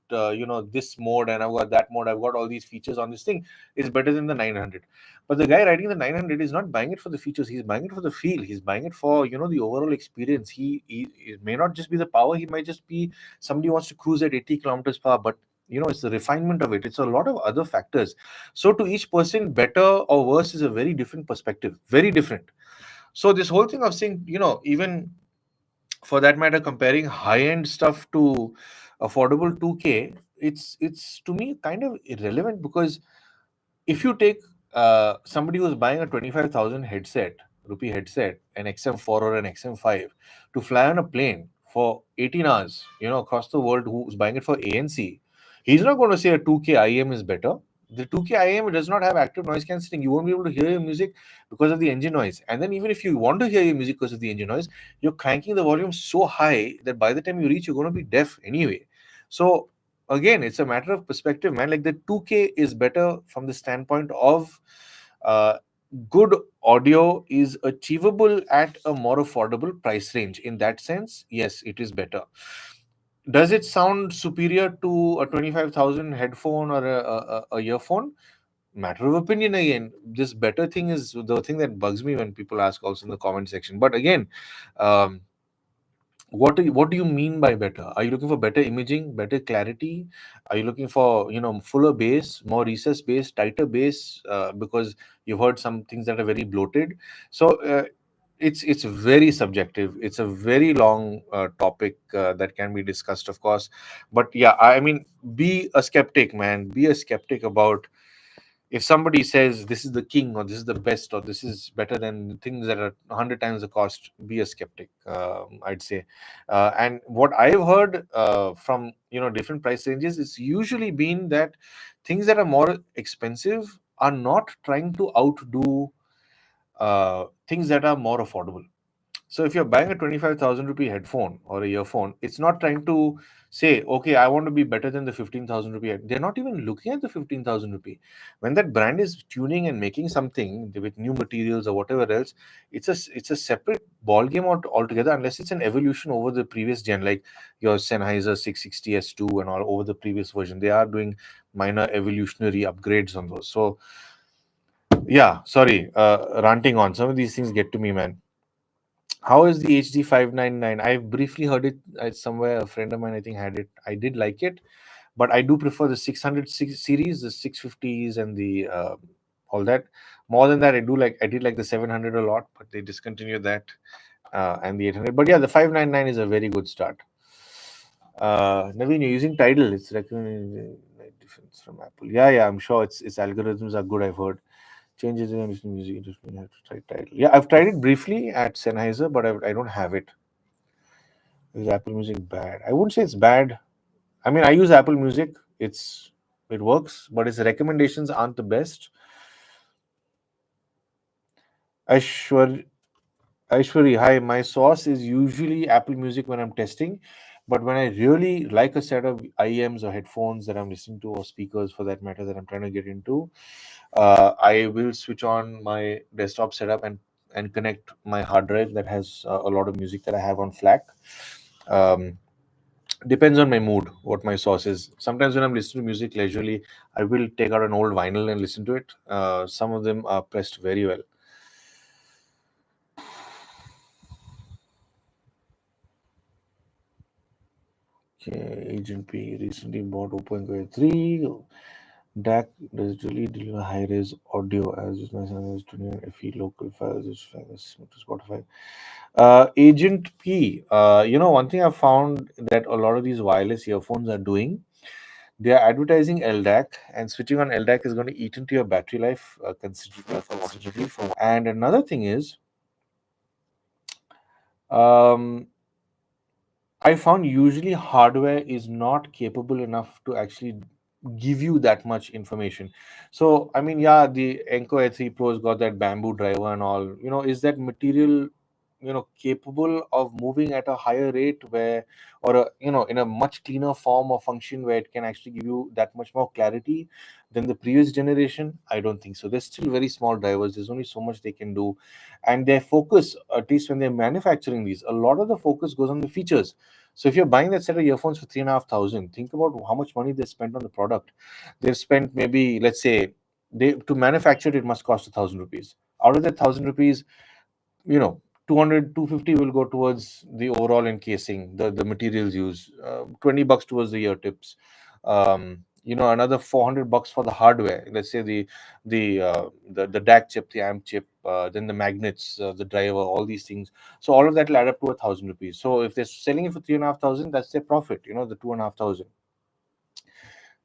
this mode, and I've got that mode, I've got all these features on this thing. Is better than the 900. But the guy riding the 900 is not buying it for the features, he's buying it for the feel, he's buying it for the overall experience. It may not just be the power, he might just be somebody who wants to cruise at 80 kilometers per hour, but it's the refinement of it, it's a lot of other factors. So to each person, better or worse is a very different perspective, very different. So this whole thing of saying, even for that matter, comparing high end stuff to affordable 2K, it's to me kind of irrelevant, because if you take somebody who's buying a 25,000 rupee headset, an XM4 or an XM5, to fly on a plane for 18 hours, across the world, who's buying it for ANC, he's not going to say a 2K IM is better. The 2K IM does not have active noise cancelling. You won't be able to hear your music because of the engine noise. And then even if you want to hear your music because of the engine noise, you're cranking the volume so high that by the time you reach, you're going to be deaf anyway. So again, it's a matter of perspective, man. Like, the 2K is better from the standpoint of uh, good audio is achievable at a more affordable price range. In that sense, yes, it is better. Does it sound superior to a 25,000 headphone or a earphone? Matter of opinion again. This better thing is the thing that bugs me when people ask also in the comment section. But again, um, what do you mean by better? Are you looking for better imaging, better clarity? Are you looking for fuller bass, more recessed bass, tighter bass, because you've heard some things that are very bloated? So it's very subjective. It's a very long topic that can be discussed, of course. But yeah, I mean, be a skeptic, man. Be a skeptic about, if somebody says this is the king, or this is the best, or this is better than things that are 100 times the cost, be a skeptic, I'd say. And what I've heard from different price ranges, it's usually been that things that are more expensive are not trying to outdo things that are more affordable. So if you're buying a 25,000 rupee headphone or a earphone, it's not trying to say, okay, I want to be better than the 15,000 rupee. They're not even looking at the 15,000 rupee. When that brand is tuning and making something with new materials or whatever else, it's a separate ball game altogether, unless it's an evolution over the previous gen, like your Sennheiser 660 S2 and all over the previous version. They are doing minor evolutionary upgrades on those. So yeah, sorry, ranting on. Some of these things get to me, man. How is the HD 599? I've briefly heard it somewhere. A friend of mine, I think, had it. I did like it, but I do prefer the 600 series, the 650s, and the all that. More than that, I did like the 700 a lot, but they discontinued that, and the 800. But yeah, the 599 is a very good start. Naveen, you're using Tidal. It's recommended difference from Apple. Yeah, yeah, I'm sure its algorithms are good. I've heard changes in listening music. You just have to try Tidal. Yeah, I've tried it briefly at Sennheiser, but I don't have it. Is Apple Music bad? I wouldn't say it's bad. I mean, I use Apple Music. It works, but its recommendations aren't the best. Ashwar Aishwari, hi. My source is usually Apple Music when I'm testing, but when I really like a set of IEMs or headphones that I'm listening to, or speakers for that matter, that I'm trying to get into, I will switch on my desktop setup and connect my hard drive that has a lot of music that I have on FLAC. Um, Depends on my mood, what my source is. Sometimes when I'm listening to music leisurely, I will take out an old vinyl and listen to it. Some of them are pressed very well. Okay, Agent P recently bought Oppo Enco 3. DAC does really deliver high res audio as is my son is tuning FE local files is to Spotify. Agent P, one thing I've found that a lot of these wireless earphones are doing, they are advertising LDAC, and switching on LDAC is going to eat into your battery life considerably. And another thing is, um, I found usually hardware is not capable enough to actually give you that much information. So, I mean, yeah, the Enco A3 Pro's got that bamboo driver and all. Is that material, capable of moving at a higher rate in a much cleaner form or function where it can actually give you that much more clarity than the previous generation? I don't think so. They're still very small drivers. There's only so much they can do. And their focus, at least when they're manufacturing these, a lot of the focus goes on the features. So if you're buying that set of earphones for 3,500, think about how much money they spent on the product. They've spent, maybe, let's say, they to manufacture it must cost 1,000 rupees. Out of that 1,000 rupees, you know 200, 250 will go towards the overall encasing, the materials used, 20 bucks towards the ear tips, another 400 bucks for the hardware. Let's say the DAC chip, the amp chip, then the magnets, the driver, all these things. So all of that will add up to 1,000 rupees. So if they're selling it for 3,500, that's their profit, the 2,500,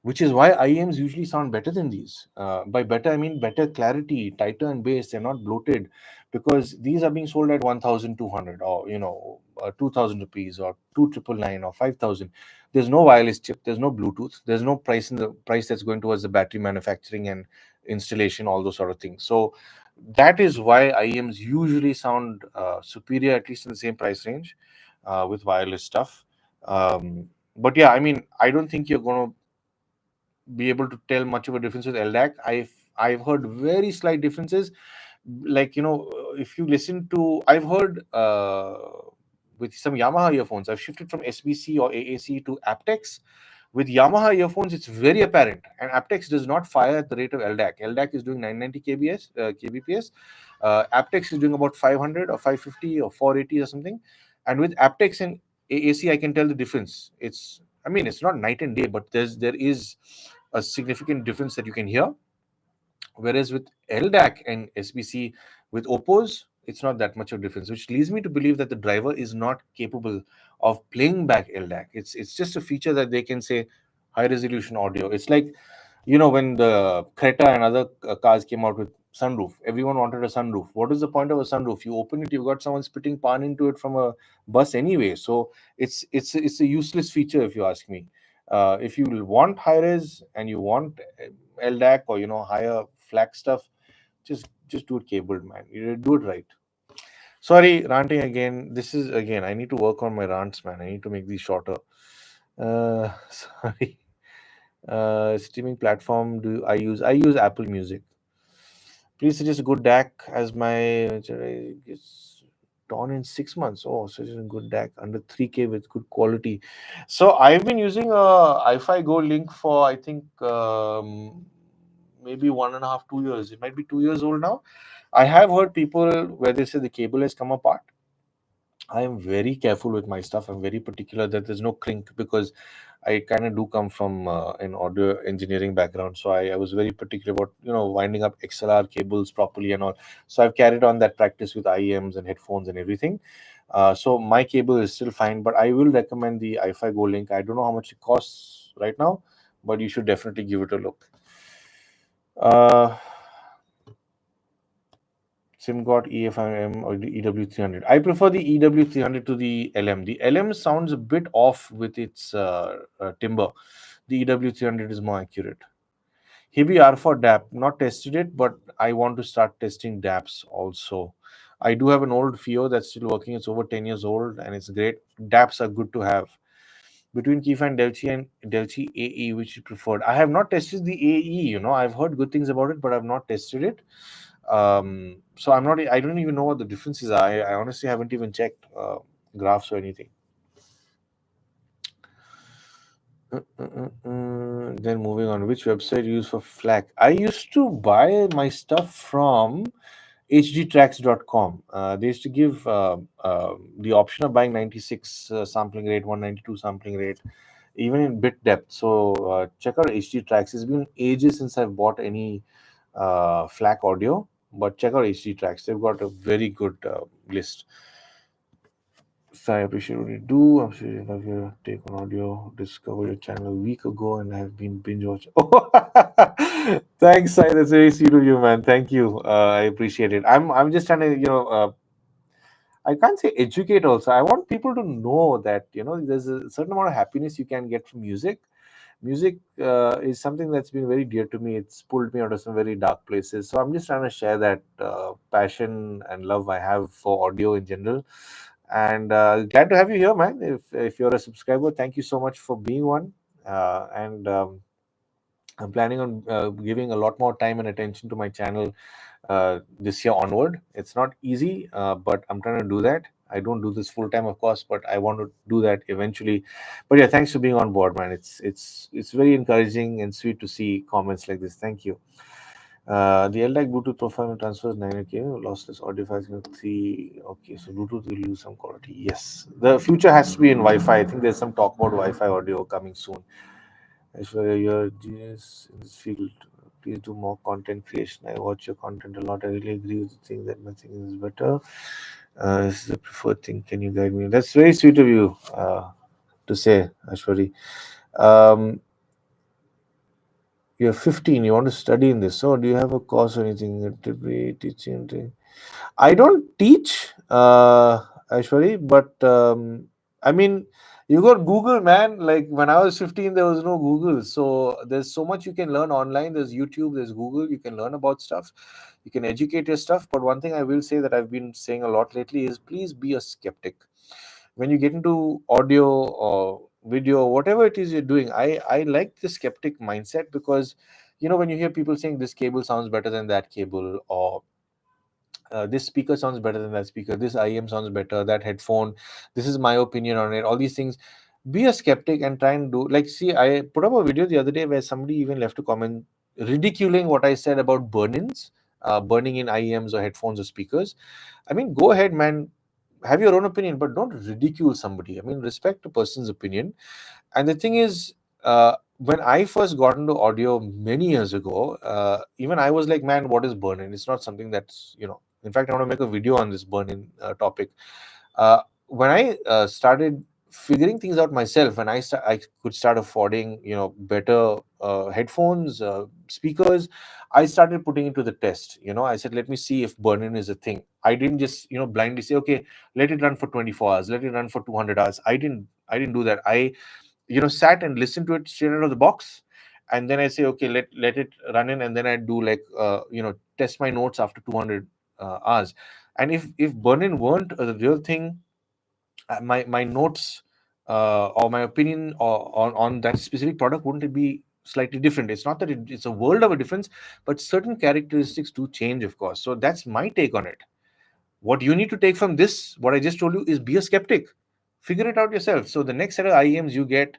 which is why IEMs usually sound better than these. By better, I mean better clarity, tighter and bass. They're not bloated, because these are being sold at 1,200, or 2,000 rupees, or 2,999, or 5,000. There's no wireless chip. There's no Bluetooth. There's no price that's going towards the battery manufacturing and installation, all those sort of things. So that is why IEMs usually sound superior, at least in the same price range, with wireless stuff. But yeah, I mean, I don't think you're going to be able to tell much of a difference with LDAC. I've heard very slight differences. Like, if you listen to, I've heard with some Yamaha earphones, I've shifted from SBC or AAC to aptX. With Yamaha earphones, it's very apparent, and aptX does not fire at the rate of LDAC. LDAC is doing 990 kbps. AptX is doing about 500 or 550 or 480 or something. And with aptX and AAC, I can tell the difference. I mean, it's not night and day, but there is a significant difference that you can hear. Whereas with LDAC and SBC, with Oppos, it's not that much of a difference, which leads me to believe that the driver is not capable of playing back LDAC. It's just a feature that they can say high resolution audio. It's like, when the Creta and other cars came out with sunroof, everyone wanted a sunroof. What is the point of a sunroof? You open it, you've got someone spitting pan into it from a bus anyway. So it's a useless feature, if you ask me. If you want high res and you want LDAC, or higher FLAC stuff, just do it cabled, man. You do it right. Sorry, ranting again. This is, again, I need to work on my rants, man. I need to make these shorter. Sorry. Streaming platform do I use? I use Apple Music. Please suggest a good DAC as my it's torn in 6 months. Oh, such a good DAC under 3K with good quality. So I've been using a iFi Go Link for, I think, maybe 1.5, 2 years. It might be 2 years old now. I have heard people where they say the cable has come apart. I am very careful with my stuff. I'm very particular that there's no clink, because I kind of do come from an audio engineering background. So I was very particular about, winding up XLR cables properly and all. So I've carried on that practice with IEMs and headphones and everything. So my cable is still fine, but I will recommend the iFi Go Link. I don't know how much it costs right now, but you should definitely give it a look. Uh, SimGot EFIM or the EW300. I prefer the EW300 to the LM. The LM sounds a bit off with its timbre. The EW300 is more accurate. Hibi R for DAP. Not tested it, but I want to start testing DAPs also. I do have an old FIO that's still working. It's over 10 years old and it's great. DAPs are good to have. Between Keyfan Delchi and Delchi AE, which you preferred? I have not tested the AE. I've heard good things about it, but I've not tested it. So I don't even know what the differences are. I honestly haven't even checked graphs or anything. Then moving on, which website you use for FLAC? I used to buy my stuff from hdtracks.com. They used to give the option of buying 96 sampling rate, 192 sampling rate, even in bit depth. So check out HD Tracks. It's been ages since I've bought any FLAC audio, but check out HD Tracks. They've got a very good list. So I appreciate what you do. I'm sure you love your take on audio. Discovered your channel a week ago and have been binge watching. Oh, thanks, Sai. That's very sweet of you, man. Thank you. I appreciate it. I'm just trying to, I can't say educate also. I want people to know that, there's a certain amount of happiness you can get from music. Music is something that's been very dear to me. It's pulled me out of some very dark places. So I'm just trying to share that passion and love I have for audio in general. And glad to have you here, man. If you're a subscriber, thank you so much for being one. And I'm planning on giving a lot more time and attention to my channel this year onward. It's not easy, but I'm trying to do that. I don't do this full time, of course, but I want to do that eventually. But yeah, thanks for being on board, man. It's very encouraging and sweet to see comments like this. Thank you. The LDAC Bluetooth profile transfers 9K lossless audio files in 3. Okay, so Bluetooth will lose some quality. Yes, the future has to be in Wi-Fi. I think there's some talk about Wi-Fi audio coming soon. Aishwarya, you're a genius in this field. Please do more content creation. I watch your content a lot. I really agree with the thing that nothing is better. This is the preferred thing. Can you guide me? That's very sweet of you to say, Ashwari. Um, you're 15. You want to study in this. So, do you have a course or anything? To be teaching? I don't teach, Ashwari, but I mean, you got Google, man. Like when I was 15, there was no Google. So there's so much you can learn online. There's YouTube, there's Google. You can learn about stuff. You can educate your stuff. But one thing I will say that I've been saying a lot lately is please be a skeptic. When you get into audio or video, whatever it is you're doing, I like the skeptic mindset because, when you hear people saying this cable sounds better than that cable, or this speaker sounds better than that speaker, this IM sounds better, that headphone, this is my opinion on it, all these things, be a skeptic and try and do, like, see, I put up a video the other day where somebody even left a comment ridiculing what I said about burn-ins, burning in IEMs or headphones or speakers. I mean, go ahead, man, have your own opinion, but don't ridicule somebody. I mean, respect a person's opinion. And the thing is, when I first got into audio many years ago, even I was like, man, what is burn-in? It's not something that's, in fact, I want to make a video on this burn-in topic. When I started figuring things out myself, and I could start affording, better headphones, speakers, I started putting it to the test. I said, let me see if burn-in is a thing. I didn't just, blindly say, okay, let it run for 24 hours, let it run for 200 hours. I didn't do that. I sat and listened to it straight out of the box, and then I say, okay, let it run in, and then I do like test my notes after 200 hours. And if burn-in weren't a real thing, my notes or my opinion on that specific product, wouldn't it be slightly different? It's not that it's a world of a difference, but certain characteristics do change, of course. So that's my take on it. What you need to take from this, what I just told you, is be a skeptic. Figure it out yourself. So the next set of IEMs you get,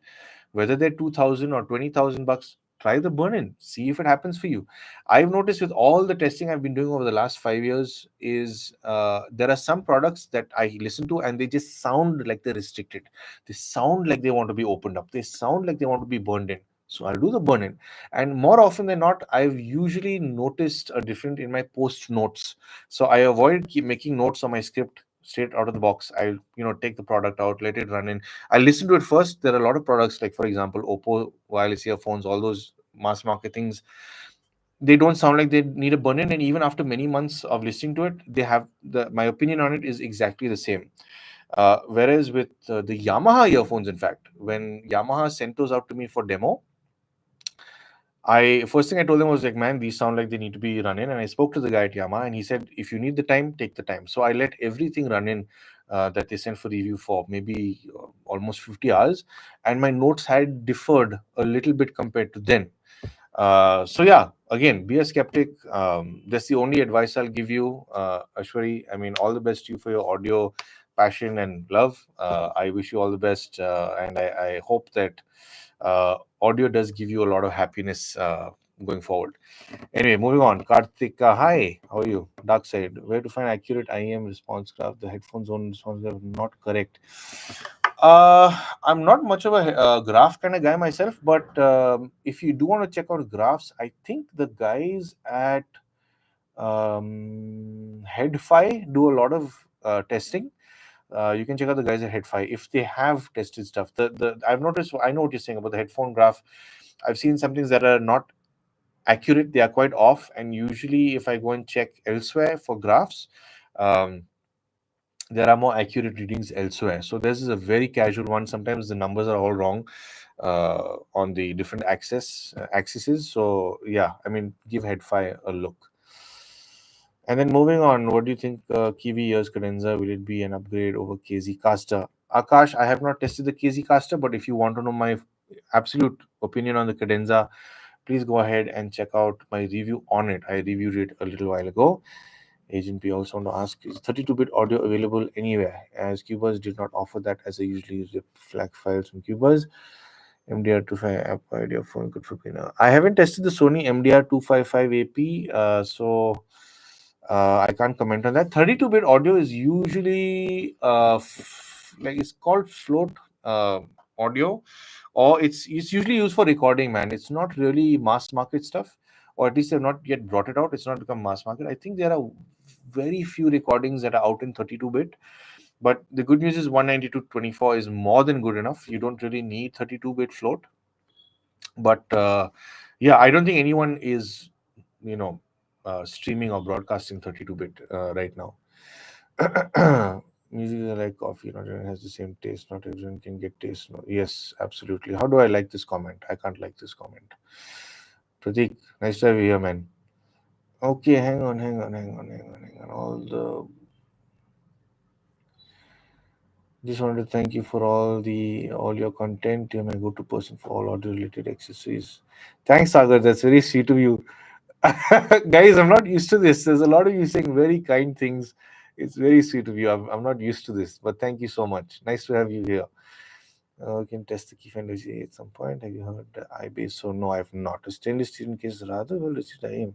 whether they're 2,000 or 20,000 bucks, try the burn-in, see if it happens for you. I've noticed with all the testing I've been doing over the last 5 years is there are some products that I listen to and they just sound like they're restricted. They sound like they want to be opened up. They sound like they want to be burned in. So I'll do the burn-in. And more often than not, I've usually noticed a difference in my post notes. So I avoid keep making notes on my script straight out of the box. I take the product out, let it run in. I listen to it first. There are a lot of products like, for example, Oppo wireless earphones, all those mass market things. They don't sound like they need a burn-in, and even after many months of listening to it, they have my opinion on it is exactly the same. Whereas with the Yamaha earphones, in fact, when Yamaha sent those out to me for demo, I first thing I told them was like, man, these sound like they need to be run in. And I spoke to the guy at Yamaha, and he said, if you need the time, take the time. So I let everything run in that they sent for review for maybe almost 50 hours, and my notes had differed a little bit compared to then. So yeah, again, be a skeptic. That's the only advice I'll give you, Ashwari. I mean, all the best to you for your audio passion and love. I wish you all the best, and I hope that audio does give you a lot of happiness going forward. Anyway, moving on. Karthika, hi, how are you? Dark side. Where to find accurate IEM response graph? The headphone zone response graph not correct. I'm not much of a graph kind of guy myself, but if you do want to check out graphs, I think the guys at Headfi do a lot of testing. You can check out the guys at Headfi if they have tested stuff. The I've noticed. I know what you're saying about the headphone graph. I've seen some things that are not accurate. They are quite off, and usually, if I go and check elsewhere for graphs, um, there are more accurate readings elsewhere. So this is a very casual one. Sometimes the numbers are all wrong on the different axes. So yeah, I mean, give Headfi a look. And then moving on, what do you think Kiwi ears cadenza, will it be an upgrade over KZ Caster? Akash, I have not tested the KZ Caster, but if you want to know my absolute opinion on the cadenza, please go ahead and check out my review on it. I reviewed it a little while ago. Agent P also want to ask, is 32-bit audio available anywhere? As Cubase did not offer that, as I usually rip FLAC files from Cubase. MDR25 app idea phone good for pinner. I haven't tested the Sony MDR255 AP, so I can't comment on that. 32-bit audio is usually like it's called float audio, or it's usually used for recording. Man, it's not really mass market stuff, or at least they've not yet brought it out. It's not become mass market. I think there are very few recordings that are out in 32-bit. But the good news is 192.24 is more than good enough. You don't really need 32-bit float. But yeah, I don't think anyone is, streaming or broadcasting 32-bit right now. Music is like coffee. Not everyone has the same taste. Not everyone can get taste. No. Yes, absolutely. How do I like this comment? I can't like this comment. Pratik, nice to have you here, man. Okay, hang on. Just wanted to thank you for all your content. You're my go-to person for all audio-related accessories. Thanks, Sagar. That's very sweet of you. Guys, I'm not used to this. There's a lot of you saying very kind things. It's very sweet of you. I'm not used to this, but thank you so much. Nice to have you here. We can test the key finder at some point. Have you heard the iBase? So no, I have not. A stainless steel case rather well received. I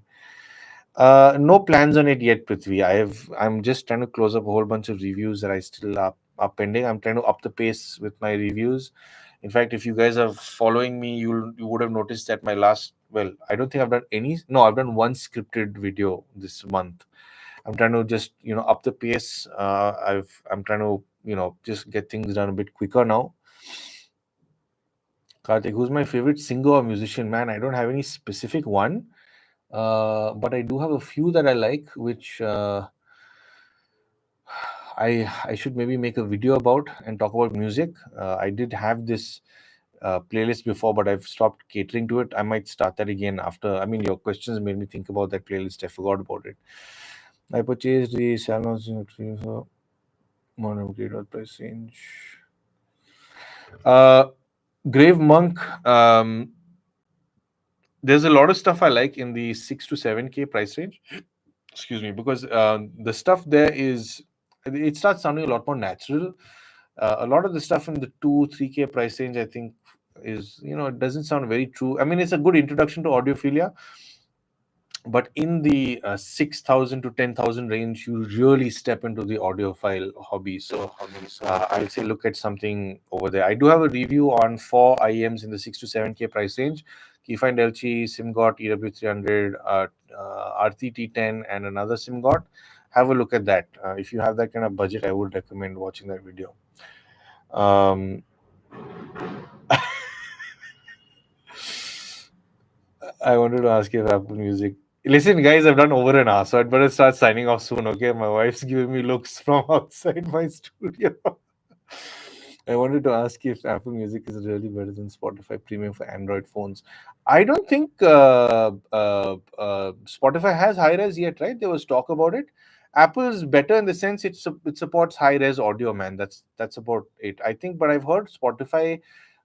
am. No plans on it yet, Prithvi. I'm just trying to close up a whole bunch of reviews that I still are pending. I'm trying to up the pace with my reviews. In fact, if you guys are following me, you would have noticed that my last, well, I don't think I've done any. No, I've done one scripted video this month. I'm trying to just up the pace. I'm trying to just get things done a bit quicker now. Karthik, who's my favorite singer or musician? Man, I don't have any specific one. But I do have a few that I like, which I should maybe make a video about and talk about music. I did have this playlist before, but I've stopped catering to it. I might start that again after. I mean, your questions made me think about that playlist. I forgot about it. I purchased the Salon's mono price range. Grave Monk. There's a lot of stuff I like in the 6 to 7K price range. Excuse me, because the stuff there it starts sounding a lot more natural. A lot of the stuff in the 2-3K price range, I think is, it doesn't sound very true. I mean, it's a good introduction to audiophilia, but in the 6,000 to 10,000 range, you really step into the audiophile hobby. So I'll say look at something over there. I do have a review on 4 IEMs in the 6 to 7K price range: Keyfind LG, SimGot, EW300, RT10, and another SimGot. Have a look at that. If you have that kind of budget, I would recommend watching that video. Um, I wanted to ask you if Apple Music. Listen, guys, I've done over an hour, so I'd better start signing off soon, okay? My wife's giving me looks from outside my studio. I wanted to ask you if Apple Music is really better than Spotify Premium for Android phones. I don't think Spotify has high res yet, right? There was talk about it. Apple's better in the sense it supports high res audio, man. That's about it, I think. But I've heard Spotify,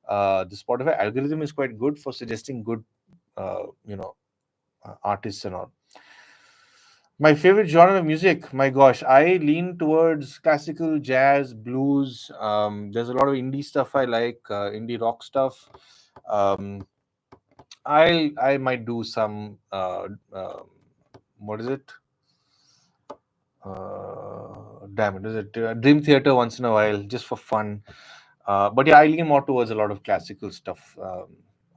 the Spotify algorithm is quite good for suggesting good artists and all. My favorite genre of music, my gosh, I lean towards classical, jazz, blues. There's a lot of indie stuff I like, indie rock stuff. Um, I might do some what is it? Damn it, is it Dream Theater once in a while, just for fun. But yeah, I lean more towards a lot of classical stuff,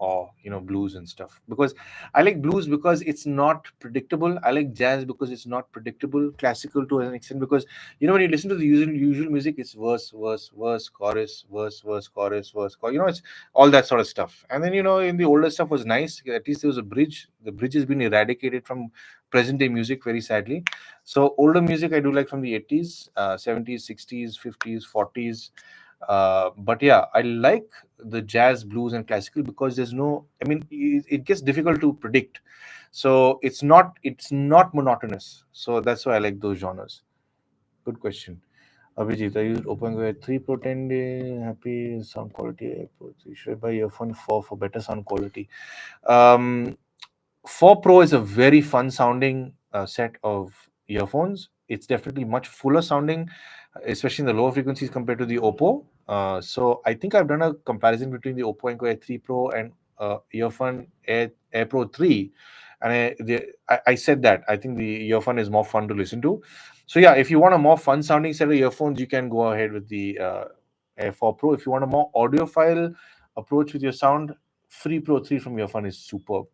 or blues and stuff, because I like blues because it's not predictable. I like jazz because it's not predictable. Classical to an extent because when you listen to the usual music, it's verse, verse, verse, chorus, verse, verse, chorus, verse, chorus. It's all that sort of stuff. And then in the older stuff was nice. At least there was a bridge. The bridge has been eradicated from present day music, very sadly. So older music I do like from the 80s, 70s, 60s, 50s, 40s. But yeah, I like the jazz, blues, and classical because there's no. I mean, it gets difficult to predict, so it's not monotonous. So that's why I like those genres. Good question. Abhijit, I used OpenGo 3 Pro 10 day, happy sound quality. Should I buy earphone 4 for better sound quality? Um, 4 Pro is a very fun sounding set of earphones. It's definitely much fuller sounding, especially in the lower frequencies compared to the Oppo. So I think I've done a comparison between the Oppo Enco Air 3 Pro and earphone Air Pro 3. And I said that I think the earphone is more fun to listen to. So yeah, if you want a more fun sounding set of earphones, you can go ahead with the Air 4 Pro. If you want a more audiophile approach with your sound, Free Pro 3 from earphone is superb.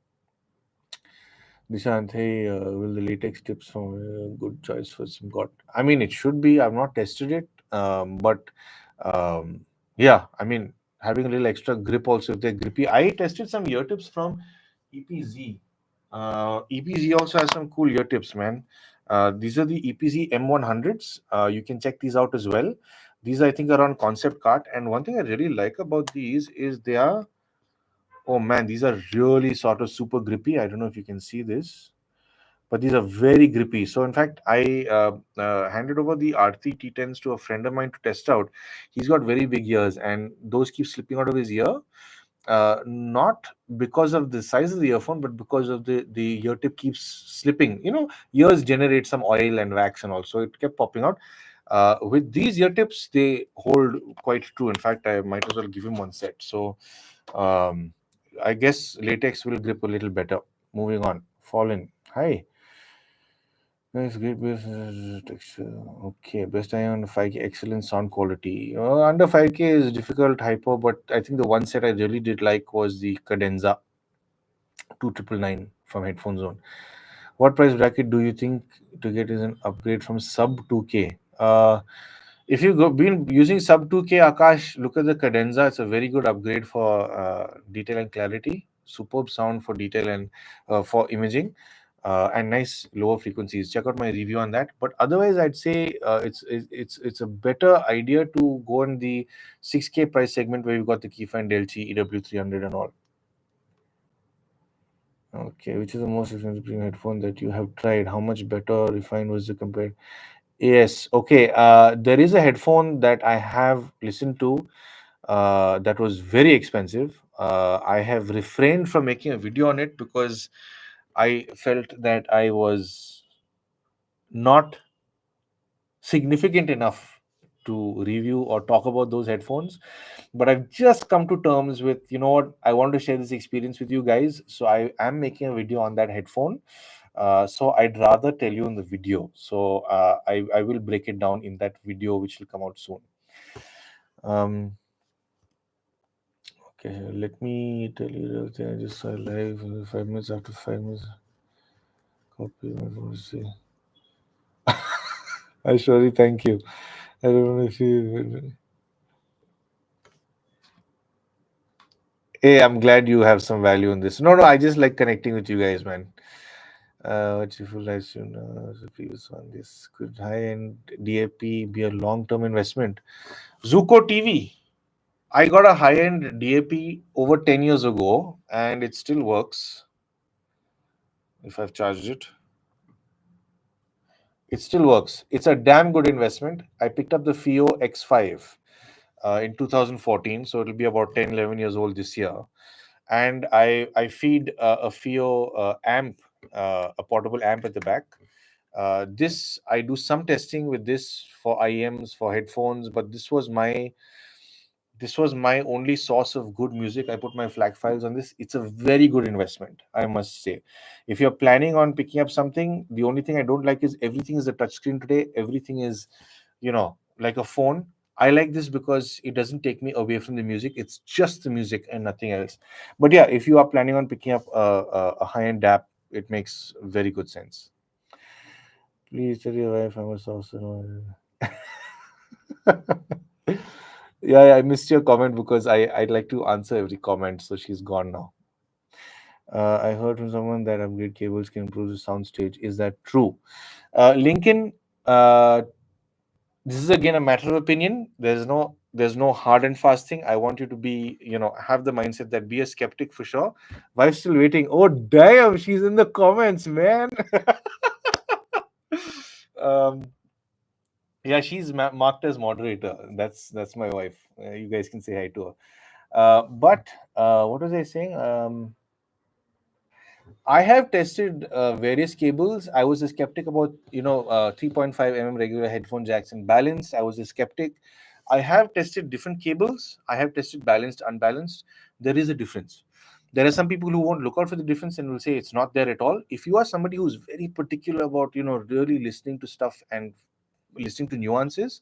Nishant, hey, will the latex tips from good choice for some got? I mean, it should be. I've not tested it, but yeah, I mean, having a little extra grip also if they're grippy. I tested some ear tips from EPZ. EPZ also has some cool ear tips, man. These are the EPZ M100s. You can check these out as well. These, I think, are on concept cart. And one thing I really like about these is they are. Oh man, these are really sort of super grippy. I don't know if you can see this, but these are very grippy. So in fact, I handed over the RT T10s to a friend of mine to test out. He's got very big ears, and those keep slipping out of his ear. Not because of the size of the earphone, but because of the ear tip keeps slipping. Ears generate some oil and wax, and also it kept popping out. With these ear tips, they hold quite true. In fact, I might as well give him one set. So um, I guess latex will grip a little better. Moving on. Fallen. Hi. Nice, great best texture. Okay, best I on 5K, excellent sound quality. Under 5K is difficult, hyper, but I think the one set I really did like was the Cadenza 2999 from Headphone Zone. What price bracket do you think to get is an upgrade from sub 2K? If you've been using sub 2K, Akash, look at the Cadenza. It's a very good upgrade for detail and clarity. Superb sound for detail and for imaging, and nice lower frequencies. Check out my review on that. But otherwise, I'd say it's a better idea to go in the 6K price segment where you've got the Keyfind LG, EW300 and all. Okay, which is the most expensive premium headphone that you have tried? How much better refined was the compared? Yes. Okay. There is a headphone that I have listened to that was very expensive. I have refrained from making a video on it because I felt that I was not significant enough to review or talk about those headphones, but I've just come to terms with, you know what, I want to share this experience with you guys, so I am making a video on that headphone. So I'd rather tell you in the video. So I will break it down in that video, which will come out soon. Um, okay, let me tell you everything. I just saw live 5 minutes after 5 minutes. Copy. I surely thank you. I don't know if you. Hey, I'm glad you have some value in this. No, I just like connecting with you guys, man. What you feel like soon? The previous one. This could high-end DAP be a long-term investment? Zuko TV. I got a high-end DAP over 10 years ago, and it still works. If I've charged it, it still works. It's a damn good investment. I picked up the FIO X5 in 2014, so it'll be about 10, 11 years old this year. And I feed a FIO amp, a portable amp at the back. This I do some testing with this for IEMs, for headphones, but this was my only source of good music. I put my FLAC files on this. It's a very good investment, I must say. If you're planning on picking up something, the only thing I don't like is everything is a touchscreen today. Everything is, like a phone. I like this because it doesn't take me away from the music. It's just the music and nothing else. But yeah, if you are planning on picking up a high-end DAP, it makes very good sense. Please tell your wife I'm a saucer. Yeah, I missed your comment because I'd like to answer every comment. So she's gone now. I heard from someone that upgrade cables can improve the sound stage. Is that true? Lincoln, this is again a matter of opinion. There's no hard and fast thing. I want you to be, have the mindset that be a skeptic for sure. Wife's still waiting. Oh damn, she's in the comments, man. um, yeah, she's marked as moderator. That's my wife. You guys can say hi to her. But what was I saying? I have tested various cables. I was a skeptic about 3.5 regular headphone jacks and balanced. I was a skeptic. I have tested different cables. I have tested balanced, unbalanced. There is a difference. There are some people who won't look out for the difference and will say it's not there at all. If you are somebody who's very particular about really listening to stuff and listening to nuances,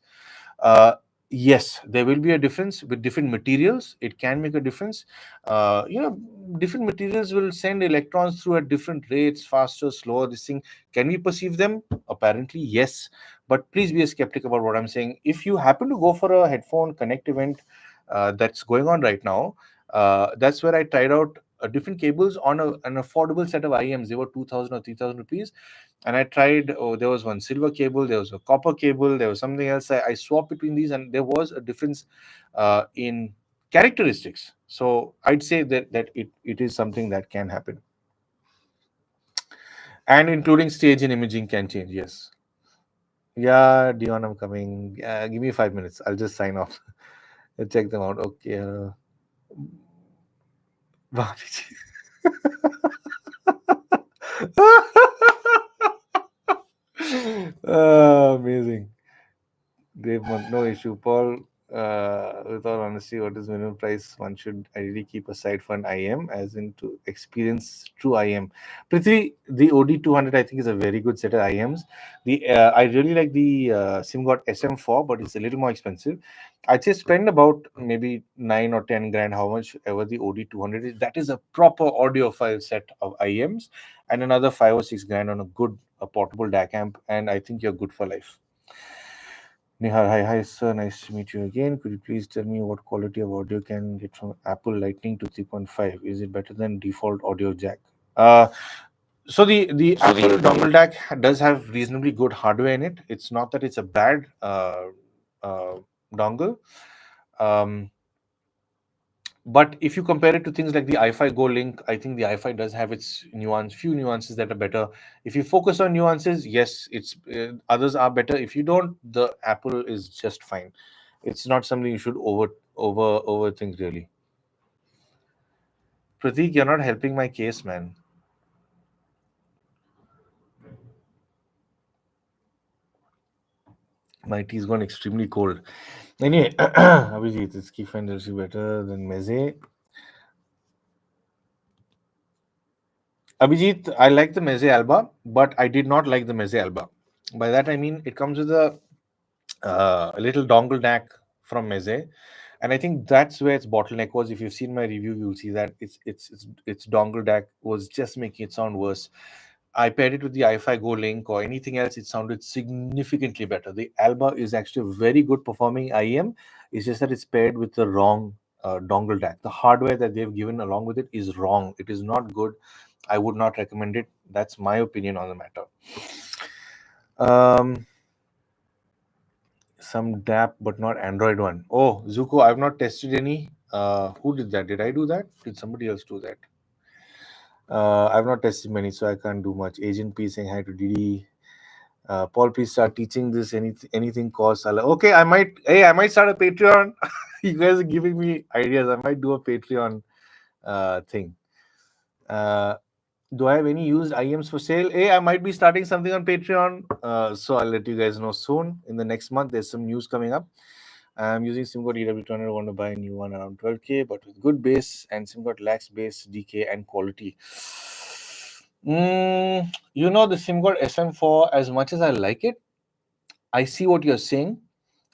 uh, yes, there will be a difference with different materials. It can make a difference. Different materials will send electrons through at different rates, faster, slower. This thing, can we perceive them? Apparently yes, but please be a skeptic about what I'm saying. If you happen to go for a headphone connect event that's going on right now, that's where I tried out different cables on an affordable set of IEMs. They were 2,000 or 3,000 rupees, and I tried. Oh, there was one silver cable, there was a copper cable, there was something else. I swapped between these, and there was a difference in characteristics. So I'd say that it is something that can happen, and including stage and imaging can change. Yes. Yeah, Dion, I'm coming. Give me 5 minutes. I'll just sign off. Check them out. Okay. Bhaviji. Amazing. Dave, no issue. Paul, with all honesty, what is minimum price one should ideally keep aside for an IM, as in to experience true IM? Prithvi, the OD200 I think is a very good set of IMs. I really like the SimGot SM4, but it's a little more expensive. I'd say spend about maybe 9 or 10 grand, how much ever the OD200 is. That is a proper audiophile set of IMs, and another 5 or 6 grand on a good portable DAC amp, and I think you're good for life. Nihar, hi sir, nice to meet you again. Could you please tell me what quality of audio can get from Apple Lightning to 3.5? Is it better than default audio jack? So the Apple dongle jack does have reasonably good hardware in it. It's not that it's a bad dongle. But if you compare it to things like the i5 Go Link, I think the i5 does have its few nuances that are better. If you focus on nuances, yes, it's others are better. If you don't, the Apple is just fine. It's not something you should overthink really. Pratik, you're not helping my case, man. My tea's gone extremely cold. Anyway, Abhijit, is Key Finder better than Meze? Abhijit, I like the Meze Alba, but I did not like the Meze Alba. By that I mean it comes with a little dongle neck from Meze, and I think that's where its bottleneck was. If you've seen my review, you'll see that its dongle deck was just making it sound worse. I paired it with the i5 Go Link or anything else, it sounded significantly better. The Alba is actually a very good performing IEM. It's just that it's paired with the wrong dongle deck. The hardware that they've given along with it is wrong. It is not good. I would not recommend it. That's my opinion on the matter. Um, some DAP, but not Android one. Oh, Zuko, I've not tested any. Who did that? Did I do that? Did somebody else do that? I've not tested many, so I can't do much. Agent P saying hi to Didi. Paul, please start teaching this. Anything costs. Okay, I might. Hey, I might start a Patreon. You guys are giving me ideas. I might do a Patreon thing. Uh, do I have any used IEMs for sale? Hey, I might be starting something on Patreon. So I'll let you guys know soon. In the next month, there's some news coming up. I'm using SimGod EW200. I want to buy a new one around 12K, but with good bass, and SimGod lacks bass, DK, and quality. The SimGod SM4, as much as I like it, I see what you're saying.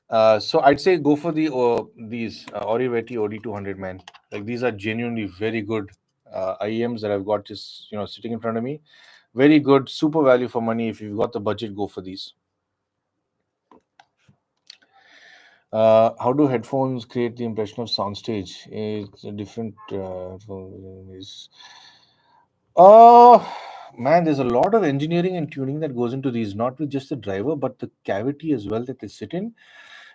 So I'd say go for these Oriveti OD200, man. Like these are genuinely very good IEMs that I've got just sitting in front of me. Very good, super value for money. If you've got the budget, go for these. How do headphones create the impression of soundstage? It's a different. Man, there's a lot of engineering and tuning that goes into these, not with just the driver, but the cavity as well that they sit in.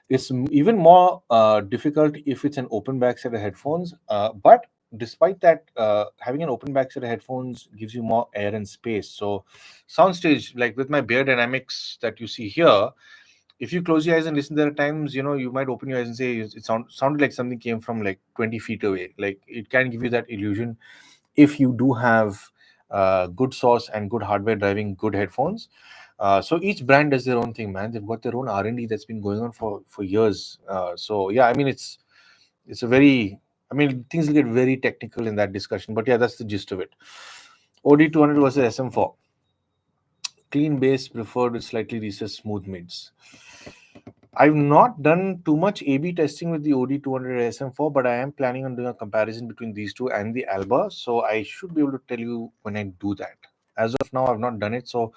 It's even more difficult if it's an open back set of headphones. But despite that, having an open back set of headphones gives you more air and space. So, soundstage, like with my Bear Dynamics that you see here, if you close your eyes and listen, there are times you might open your eyes and say it sounded like something came from like 20 feet away. Like it can give you that illusion if you do have good source and good hardware driving good headphones. So each brand does their own thing, man. They've got their own R&D that's been going on for years. So yeah, I mean it's a very, I mean things will get very technical in that discussion, but yeah, that's the gist of it. OD200 versus SM4. Clean bass preferred with slightly recessed smooth mids. I've not done too much A/B testing with the OD200 SM4, but I am planning on doing a comparison between these two and the Alba. So I should be able to tell you when I do that. As of now, I've not done it. So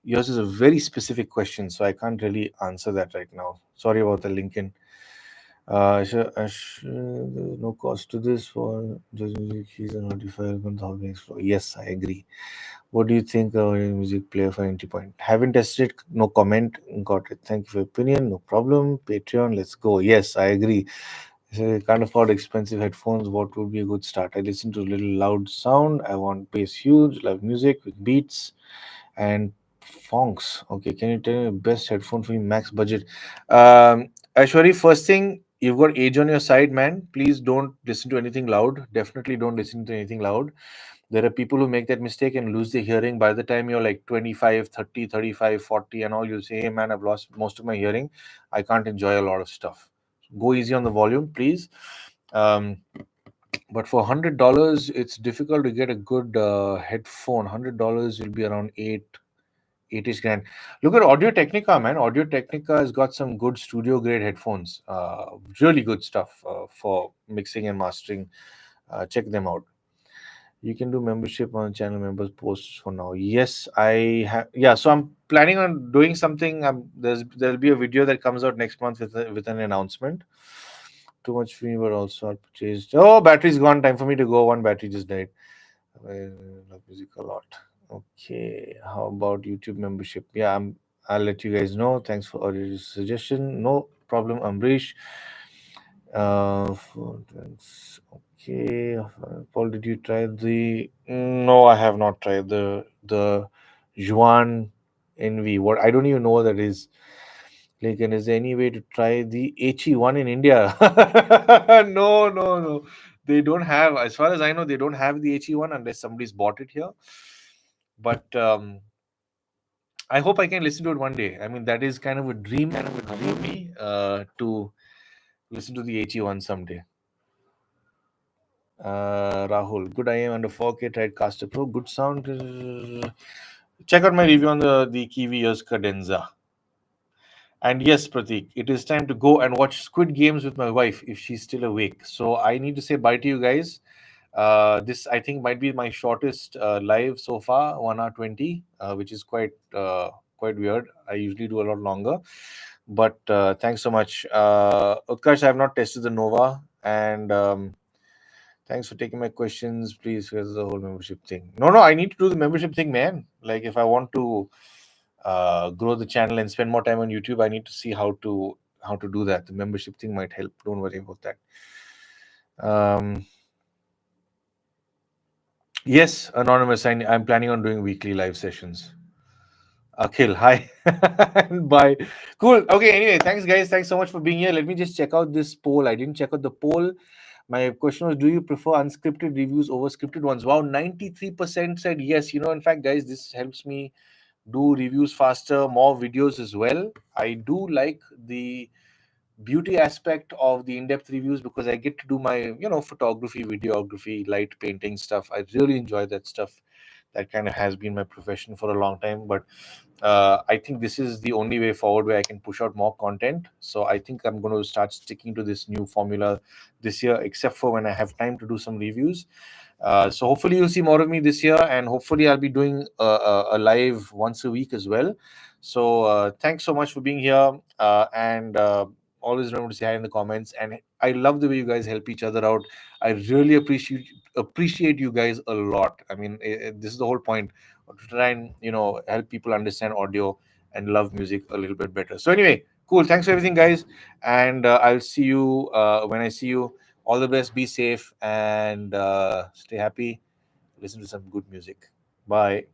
yours is a very specific question. So I can't really answer that right now. Sorry about the Lincoln. No cost to this for just music. He's a notifier. Yes, I agree. What do you think of a music player for entry point? Haven't tested it. No comment. Got it. Thank you for your opinion. No problem. Patreon. Let's go. Yes, I agree. So I can't afford expensive headphones. What would be a good start? I listen to a little loud sound. I want bass huge. Love music with beats and fonks. Okay, can you tell me the best headphone for me, max budget? Ashwari, first thing, you've got age on your side, man. Please don't listen to anything loud. Definitely don't listen to anything loud. There are people who make that mistake and lose their hearing. By the time you're like 25, 30, 35, 40 and all, you say, hey man, I've lost most of my hearing. I can't enjoy a lot of stuff. Go easy on the volume, please. But for $100, it's difficult to get a good headphone. $100 will be around 8-ish grand. Look at Audio Technica, man. Audio Technica has got some good studio grade headphones. Really good stuff for mixing and mastering. Check them out. You can do membership on channel members posts for now. Yes, I have. Yeah, so I'm planning on doing something. There'll be a video that comes out next month with an announcement. Too much for me, but also I purchased. Oh, battery's gone. Time for me to go. One battery just died. I love music a lot. Okay, how about YouTube membership? Yeah, I'll let you guys know. Thanks for your suggestion. No problem, Ambrish. Okay, Paul, did you try the? No, I have not tried the Juan NV. What, I don't even know what that is. Like, and is there any way to try the HE1 in India? No, no, no. They don't have, as far as I know, they don't have the HE1 unless somebody's bought it here. But I hope I can listen to it one day. I mean, that is kind of a dream for me to listen to the HE1 someday. Rahul, good. I am under 4K tried Caster Pro. Good sound. Check out my review on the Kiwi Ears Cadenza. And yes, Pratik, it is time to go and watch Squid Games with my wife if she's still awake. So I need to say bye to you guys. This I think might be my shortest live so far, 1 hour 20, which is quite weird. I usually do a lot longer. But thanks so much, Utkarsh. I have not tested the Nova, and thanks for taking my questions. Please, here's the whole membership thing. No, no, I need to do the membership thing, man. Like if I want to grow the channel and spend more time on YouTube, I need to see how to do that. The membership thing might help. Don't worry about that. Yes, anonymous. I'm planning on doing weekly live sessions. Akhil, hi. And bye. Cool. Okay, anyway, thanks, guys. Thanks so much for being here. Let me just check out this poll. I didn't check out the poll. My question was, do you prefer unscripted reviews over scripted ones? Wow, 93% said yes. In fact, guys, this helps me do reviews faster, more videos as well. I do like the beauty aspect of the in-depth reviews because I get to do my, photography, videography, light painting stuff. I really enjoy that stuff. That kind of has been my profession for a long time, but I think this is the only way forward where I can push out more content. So I think I'm going to start sticking to this new formula this year, except for when I have time to do some reviews. So hopefully you'll see more of me this year, and hopefully I'll be doing a live once a week as well. So thanks so much for being here, and always remember to say hi in the comments. And I love the way you guys help each other out. I really appreciate you guys a lot. I mean, this is the whole point, to try and help people understand audio and love music a little bit better. So anyway, cool. Thanks for everything, guys, and I'll see you when I see you. All the best. Be safe and stay happy. Listen to some good music. Bye.